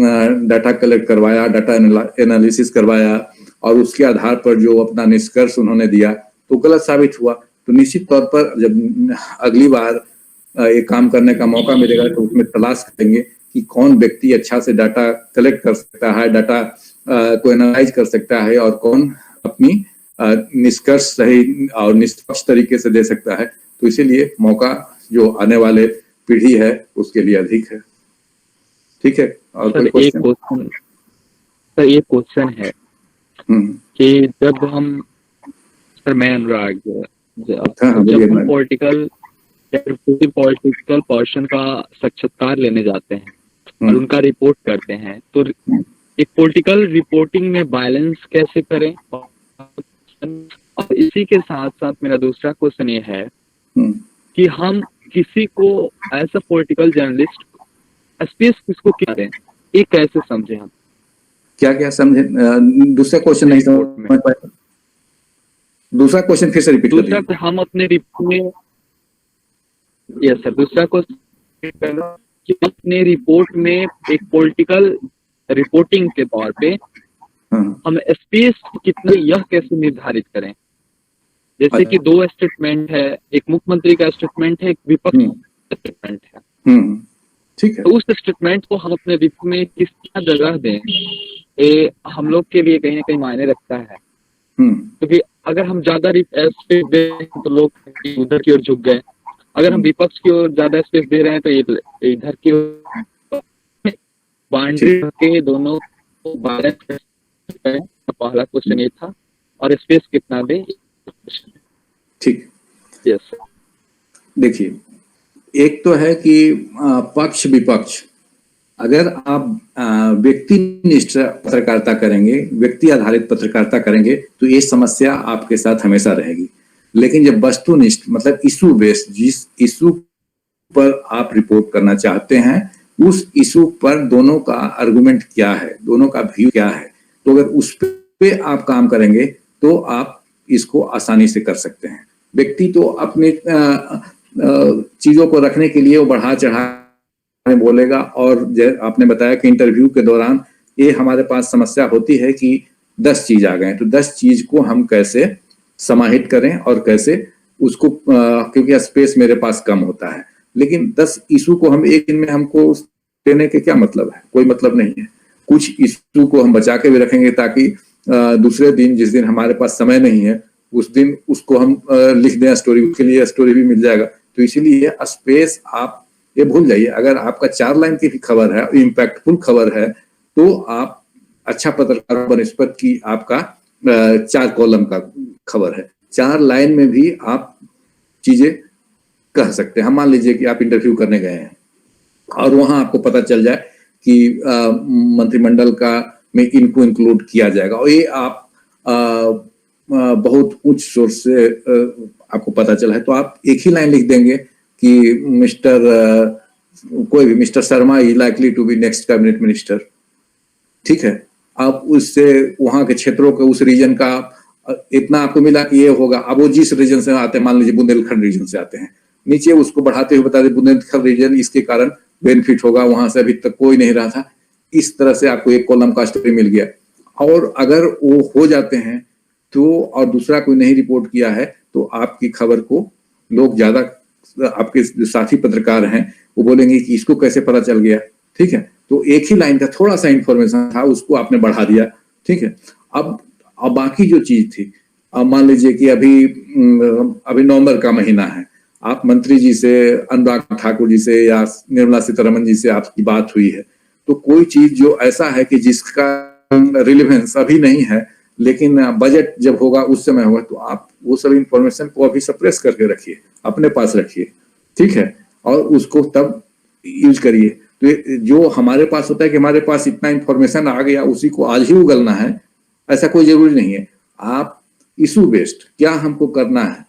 डाटा कलेक्ट करवाया, डाटा एनालिसिस करवाया और उसके आधार पर जो अपना निष्कर्ष उन्होंने दिया तो गलत साबित हुआ। तो निश्चित तौर पर जब अगली बार ये काम करने का मौका मिलेगा तो उसमें तलाश करेंगे कि कौन व्यक्ति अच्छा से डाटा कलेक्ट कर सकता है, डाटा को एनालाइज कर सकता है और कौन अपनी निष्कर्ष सही और निष्पक्ष तरीके से दे सकता है। तो इसीलिए मौका जो आने वाले पीढ़ी है उसके लिए अधिक है। ठीक है, और सर एक क्वेश्चन है कि जब हम, सर मैं अनुराग, जब हम पॉलिटिकल पर्सन का साक्षात्कार लेने जाते हैं और उनका रिपोर्ट करते हैं तो एक पॉलिटिकल रिपोर्टिंग में बैलेंस कैसे करें। और इसी के साथ साथ मेरा दूसरा क्वेश्चन ये है कि हम किसी को as a political journalist space किसको क्या दें, ये कैसे समझे हम? क्या समझे? दूसरा क्वेश्चन नहीं समझ पाया, दूसरा क्वेश्चन फिर से रिपीट कर दीजिए। दूसरा को हम अपने रिपोर्ट में, यस सर, दूसरा क्वेश्चन कि अपने रिपोर्ट में एक पॉलिटिकल रिपोर्टिंग के तौर पे हम स्पेस कितने, यह कैसे निर्धारित करें? जैसे कि 2 स्टेटमेंट है, एक मुख्यमंत्री का स्टेटमेंट है, एक विपक्ष का स्टेटमेंट है। ठीक है, तो उस स्टेटमेंट को हम अपने रिपोर्ट में किस जगह दें, ये हम लोग के लिए कहीं ना कहीं मायने रखता है। क्योंकि अगर हम ज्यादा स्पेस दे रहे हैं तो लोग उधर की ओर झुक गए, अगर हम विपक्ष की ओर ज्यादा स्पेस दे रहे हैं तो ये इधर की ओर, बाउंड्री के दोनों को बैलेंस करें। पहला क्वेश्चन ये था, और स्पेस कितना दे। ठीक, यस। देखिए, एक तो है कि पक्ष विपक्ष, अगर आप व्यक्तिनिष्ठ पत्रकारिता करेंगे, व्यक्ति आधारित पत्रकारिता करेंगे तो ये समस्या आपके साथ हमेशा रहेगी। लेकिन जब वस्तुनिष्ठ मतलब इशू बेस्ड, जिस इशू पर आप रिपोर्ट करना चाहते हैं उस इशू पर दोनों का आर्गुमेंट क्या है, दोनों का व्यू क्या है, तो अगर उस पे आप काम करेंगे तो आप इसको आसानी से कर सकते हैं। व्यक्ति तो अपने चीजों को रखने के लिए वो बढ़ा चढ़ा बोलेगा, और आपने बताया कि इंटरव्यू के दौरान ये हमारे पास समस्या होती है कि 10 चीज आ गए, तो 10 चीज को हम कैसे समाहित करें और कैसे उसको क्योंकि स्पेस मेरे पास कम होता है। लेकिन 10 इशू को हम एक दिन में हमको देने के क्या मतलब है, कोई मतलब नहीं है। कुछ इशू को हम बचा के भी रखेंगे ताकि दूसरे दिन जिस दिन हमारे पास समय नहीं है उस दिन उसको हम लिख दें स्टोरी, उसके लिए स्टोरी भी मिल जाएगा। तो इसीलिए स्पेस आप ये भूल जाइए। अगर आपका 4 लाइन की भी खबर है, इम्पैक्टफुल खबर है, तो आप अच्छा पत्रकार बनिस्पत की आपका 4 कॉलम का खबर है, 4 लाइन में भी आप चीजें कह सकते हैं। हम मान लीजिए कि आप इंटरव्यू करने गए हैं और वहां आपको पता चल जाए कि मंत्रिमंडल का में इनको इंक्लूड किया जाएगा, और ये आप बहुत उच्च सोर्स से आपको पता चला है, तो आप एक ही लाइन लिख देंगे कि mister Sharma is likely to be next cabinet minister. ठीक है, आप उससे वहां के क्षेत्रों के उस रीजन का इतना आपको मिला कि ये होगा। अब वो जिस रीजन से आते हैं, मान लीजिए बुंदेलखंड रीजन से आते हैं, नीचे उसको बढ़ाते हुए बता दें बुंदेलखंड रीजन इसके कारण बेनिफिट होगा, वहां से अभी तक कोई नहीं रहा था। इस तरह से आपको एक कॉलम का स्टोरी मिल गया। और अगर वो हो जाते हैं तो, और दूसरा कोई नहीं रिपोर्ट किया है, तो आपकी खबर को लोग ज्यादा, आपके जो साथी पत्रकार हैं वो बोलेंगे कि इसको कैसे पता चल गया। ठीक है, तो एक ही लाइन का थोड़ा सा इंफॉर्मेशन था, उसको आपने बढ़ा दिया। ठीक है, अब बाकी जो चीज थी, अब मान लीजिए कि अभी नवंबर का महीना है, आप मंत्री जी से, अनुराग ठाकुर जी से या निर्मला सीतारमण जी से आपकी बात हुई है, तो कोई चीज जो ऐसा है कि जिसका रिलेवेंस अभी नहीं है लेकिन बजट जब होगा उस समय होगा, तो आप वो सब इंफॉर्मेशन को अभी सप्रेस करके रखिए, अपने पास रखिए। ठीक है, और उसको तब यूज करिए। तो जो हमारे पास होता है कि हमारे पास इतना इंफॉर्मेशन आ गया उसी को आज ही उगलना है, ऐसा कोई जरूरी नहीं है। आप इशू बेस्ड क्या हमको करना है,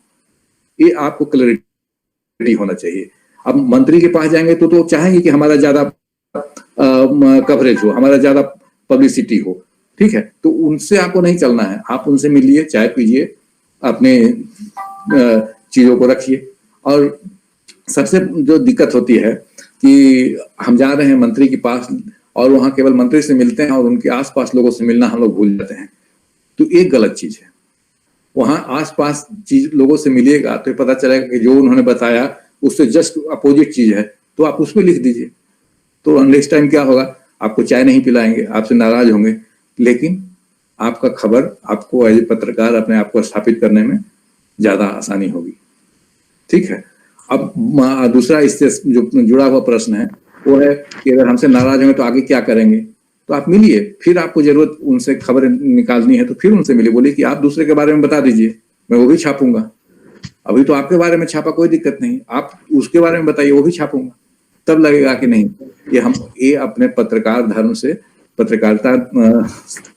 ये आपको क्लैरिटी होना चाहिए। अब मंत्री के पास जाएंगे तो चाहेंगे कि हमारा ज्यादा कवरेज हो, हमारा ज्यादा पब्लिसिटी हो। ठीक है, तो उनसे आपको नहीं चलना है, आप उनसे मिलिए, चाय पीजिए, अपने चीजों को रखिए। और सबसे जो दिक्कत होती है कि हम जा रहे हैं मंत्री के पास और वहां केवल मंत्री से मिलते हैं और उनके आसपास लोगों से मिलना हम लोग भूल जाते हैं, तो एक गलत चीज है। वहां आसपास चीज लोगों से मिलिएगा तो पता चलेगा कि जो उन्होंने बताया उससे जस्ट अपोजिट चीज है, तो आप उसमें लिख दीजिए। तो नेक्स्ट टाइम क्या होगा, आपको चाय नहीं पिलाएंगे, आपसे नाराज होंगे, लेकिन आपका खबर आपको एज ए पत्रकार अपने आप को स्थापित करने में ज्यादा आसानी होगी। ठीक है, अब दूसरा इससे जो जुड़ा हुआ प्रश्न है वो है कि अगर हमसे नाराज होंगे तो आगे क्या करेंगे। तो आप मिलिए, फिर आपको जरूरत उनसे खबर निकालनी है तो फिर उनसे मिलिए, बोलिए कि आप दूसरे के बारे में बता दीजिए, मैं वो भी छापूंगा। अभी तो आपके बारे में छापा, कोई दिक्कत नहीं, आप उसके बारे में बताइए, वो भी छापूंगा। तब लगेगा कि नहीं, ये अपने पत्रकार धर्म से, पत्रकारिता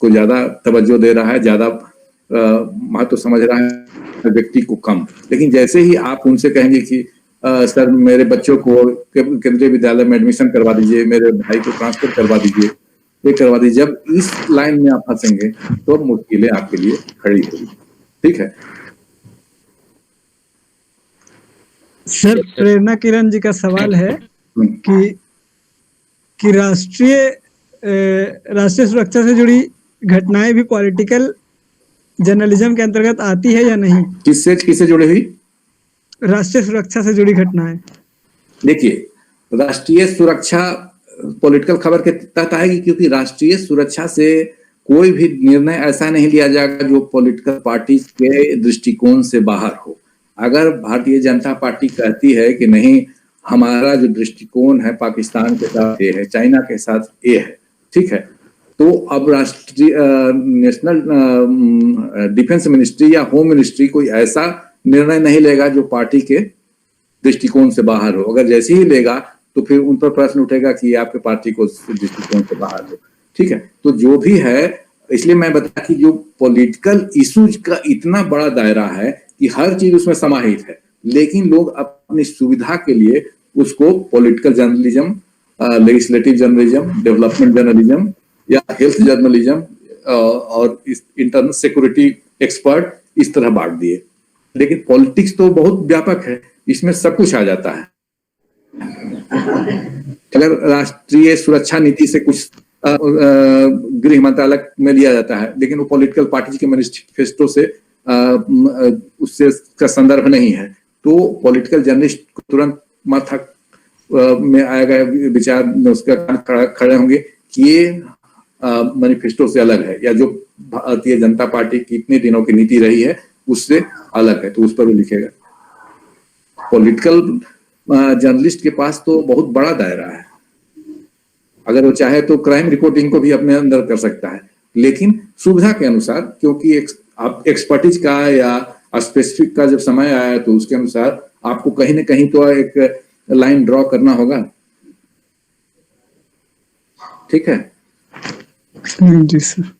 को ज्यादा तवज्जो दे रहा है, ज्यादा महत्व समझ रहा है, व्यक्ति को कम। लेकिन जैसे ही आप उनसे कहेंगे कि सर मेरे बच्चों को केंद्रीय विद्यालय में एडमिशन करवा दीजिए, मेरे भाई को ट्रांसफर करवा दीजिए, ये करवा दीजिए, जब इस लाइन में आप फंसेंगे तो मुश्किलें आपके लिए खड़ी होगी। ठीक है सर, प्रेरणा किरण जी का सवाल है कि राष्ट्रीय सुरक्षा से जुड़ी घटनाएं भी पॉलिटिकल जर्नलिज्म के अंतर्गत आती है या नहीं? किससे जुड़ी हुई? राष्ट्रीय सुरक्षा से जुड़ी घटनाएं। देखिए, राष्ट्रीय सुरक्षा पॉलिटिकल खबर के तहत आएगी, क्योंकि राष्ट्रीय सुरक्षा से कोई भी निर्णय ऐसा नहीं लिया जाएगा जो पॉलिटिकल पार्टी के दृष्टिकोण से बाहर हो। अगर भारतीय जनता पार्टी कहती है कि नहीं, हमारा जो दृष्टिकोण है पाकिस्तान के साथ ये है, चाइना के साथ ये है, ठीक है, तो अब राष्ट्रीय नेशनल डिफेंस मिनिस्ट्री या होम मिनिस्ट्री कोई ऐसा निर्णय नहीं लेगा जो पार्टी के दृष्टिकोण से बाहर हो। अगर जैसे ही लेगा तो फिर उन पर प्रश्न उठेगा कि आपके पार्टी को दृष्टिकोण से बाहर हो। ठीक है, तो जो भी है, इसलिए मैं बता कि जो पॉलिटिकल इश्यूज का इतना बड़ा दायरा है कि हर चीज उसमें समाहित है, लेकिन लोग अपनी सुविधा के लिए उसको political journalism, legislative journalism, development journalism या हेल्थ जर्नलिज्म और इंटरनल सिक्योरिटी एक्सपर्ट इस तरह बांट दिए। लेकिन पॉलिटिक्स तो बहुत व्यापक है, इसमें सब कुछ आ जाता है। अगर राष्ट्रीय सुरक्षा नीति से कुछ गृह मंत्रालय में लिया जाता है, लेकिन वो पॉलिटिकल पार्टी के मैनिफेस्टो से उससे का संदर्भ नहीं है, तो पॉलिटिकल जर्नलिस्ट को तुरंत माथा में आएगा विचार में, उसका खड़े होंगे कि ये मैनिफेस्टो से अलग है, या जो भारतीय जनता पार्टी की इतने दिनों की नीति रही है उससे अलग है, तो उस पर वो लिखेगा। पॉलिटिकल जर्नलिस्ट के पास तो बहुत बड़ा दायरा है। अगर वो चाहे तो क्राइम रिपोर्टिंग को भी अपने अंदर कर सकता है, लेकिन सुविधा के अनुसार, क्योंकि आप एक्सपर्टीज का या स्पेसिफिक का जब समय आया तो उसके अनुसार आपको कहीं ना कहीं तो एक लाइन ड्रॉ करना होगा। ठीक है जी सर।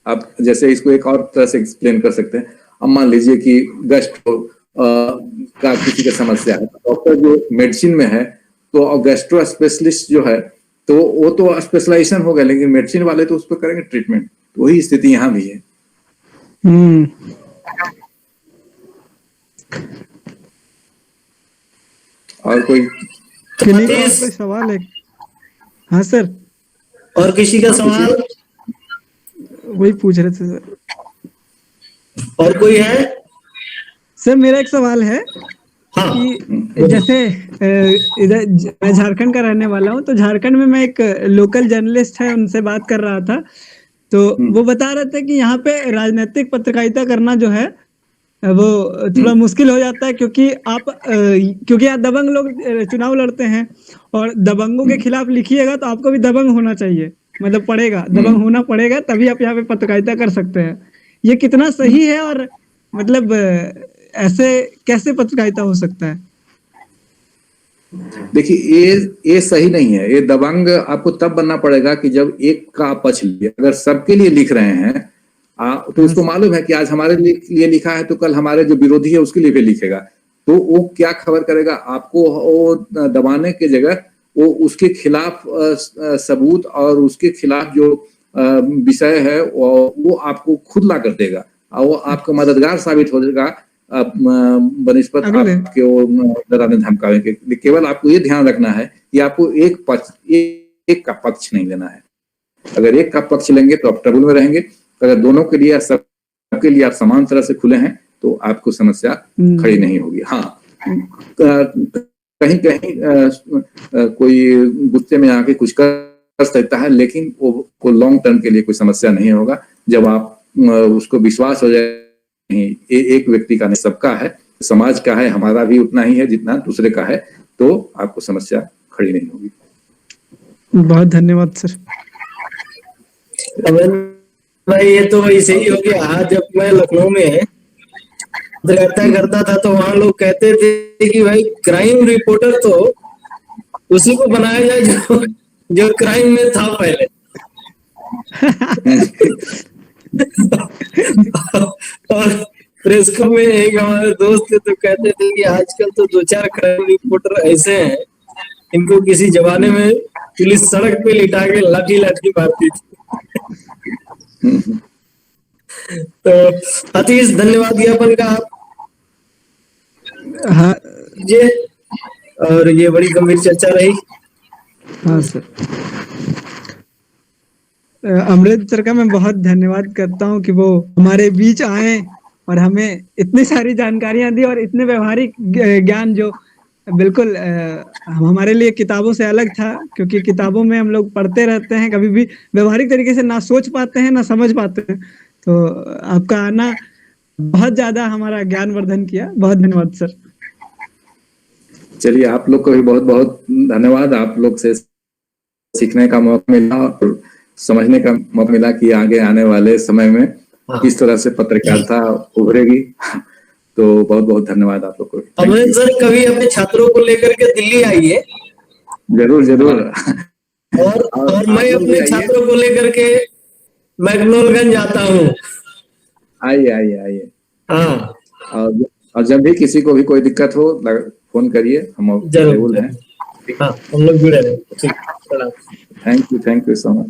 आप जैसे इसको एक और तरह से एक्सप्लेन कर सकते हैं। अब मान लीजिए कि गैस्ट्रो का किसी का समस्या है, डॉक्टर जो मेडिसिन में है तो गैस्ट्रो स्पेशलिस्ट जो है तो वो तो स्पेशलाइजेशन हो गया, लेकिन मेडिसिन वाले तो उस पर करेंगे ट्रीटमेंट। तो वही स्थिति यहाँ भी है। और कोई सवाल है? हाँ सर, और किसी का सवाल? वही पूछ रहे थे सर। और कोई है? सर मेरा एक सवाल है कि जैसे इधर मैं झारखंड का रहने वाला हूँ, तो झारखंड में मैं एक लोकल जर्नलिस्ट है उनसे बात कर रहा था, तो वो बता रहे थे कि यहाँ पे राजनीतिक पत्रकारिता करना जो है वो थोड़ा मुश्किल हो जाता है, क्योंकि यहाँ दबंग लोग चुनाव लड़ते हैं, और दबंगों के खिलाफ लिखिएगा तो आपको भी दबंग होना चाहिए, मतलब पड़ेगा, दबंग होना पड़ेगा, तभी आप यहाँ पे पत्रकारिता कर सकते हैं। ये कितना सही है, और मतलब ऐसे कैसे पत्रकारिता हो सकता है? देखिए ये सही नहीं है। ये दबंग आपको तब बनना पड़ेगा कि जब एक का पक्ष लिए। अगर सबके लिए लिख रहे हैं तो उसको मालूम है कि आज हमारे लिए लिखा है तो कल हमारे जो विरोधी है उसके लिए भी लिखेगा, तो वो क्या खबर करेगा आपको? वो दबाने के जगह वो उसके खिलाफ सबूत और उसके खिलाफ जो विषय है वो आपको खुद ला कर देगा, और वो आपका मददगार साबित हो जाएगा बनिस्पत आपके वो डराने धमकाने के। केवल आपको ये ध्यान रखना है कि आपको एक का पक्ष नहीं लेना है। अगर एक का पक्ष लेंगे तो आप ट्रबल में रहेंगे। अगर दोनों के लिए, सबके लिए आप समान तरह से खुले हैं तो आपको समस्या खड़ी नहीं होगी। हाँ, कहीं कहीं कोई गुस्से में आके कुछ कर सकता है, लेकिन वो लॉन्ग टर्म के लिए कोई समस्या नहीं होगा। जब आप उसको विश्वास हो जाए नहीं, एक व्यक्ति का नहीं, सबका है, समाज का है, हमारा भी उतना ही है जितना दूसरे का है, तो आपको समस्या खड़ी नहीं होगी। बहुत धन्यवाद सर। भाई ये तो ऐसे ही हो गया। आज जब मैं लखनऊ में पत्रकारिता करता था तो वहां लोग कहते थे कि भाई क्राइम रिपोर्टर तो उसी को बनाया जाए जो क्राइम में था पहले। और प्रेस में एक हमारे दोस्त थे तो कहते थे कि आजकल तो 2-4 क्राइम रिपोर्टर ऐसे हैं, इनको किसी जमाने में पुलिस सड़क पे लिटा के लाठी लाठी मारती थी। तो अतीश धन्यवाद ज्ञापन का आप। हाँ जी, और ये बड़ी गंभीर चर्चा रही। हाँ सर, अमृत सर का मैं बहुत धन्यवाद करता हूँ कि वो हमारे बीच आए और हमें इतनी सारी जानकारियां दी, और इतने व्यवहारिक ज्ञान जो बिल्कुल हमारे लिए किताबों से अलग था, क्योंकि किताबों में हम लोग पढ़ते रहते हैं, कभी भी व्यवहारिक तरीके से ना सोच पाते हैं ना समझ पाते हैं। तो आपका आना बहुत ज्यादा हमारा ज्ञानवर्धन किया। बहुत धन्यवाद सर। चलिए, आप लोग को भी बहुत बहुत धन्यवाद। आप लोग से सीखने का मौका मिला और समझने का मौका मिला कि आगे आने वाले समय में किस तरह से पत्रकारिता उभरेगी। तो बहुत बहुत धन्यवाद आप लोग को। अमरेंद्र सर कभी अपने छात्रों को लेकर के दिल्ली आइए। जरूर जरूर। और मैं अपने छात्रों को लेकर के मैग्नोलगंज आता हूँ। आइए आइए आइए। हाँ, और जब भी किसी को भी कोई दिक्कत हो फोन करिए, हम अवेलेबल हैं। हाँ, हम लोग जुड़े रहे। ठीक, थैंक यू सो मच।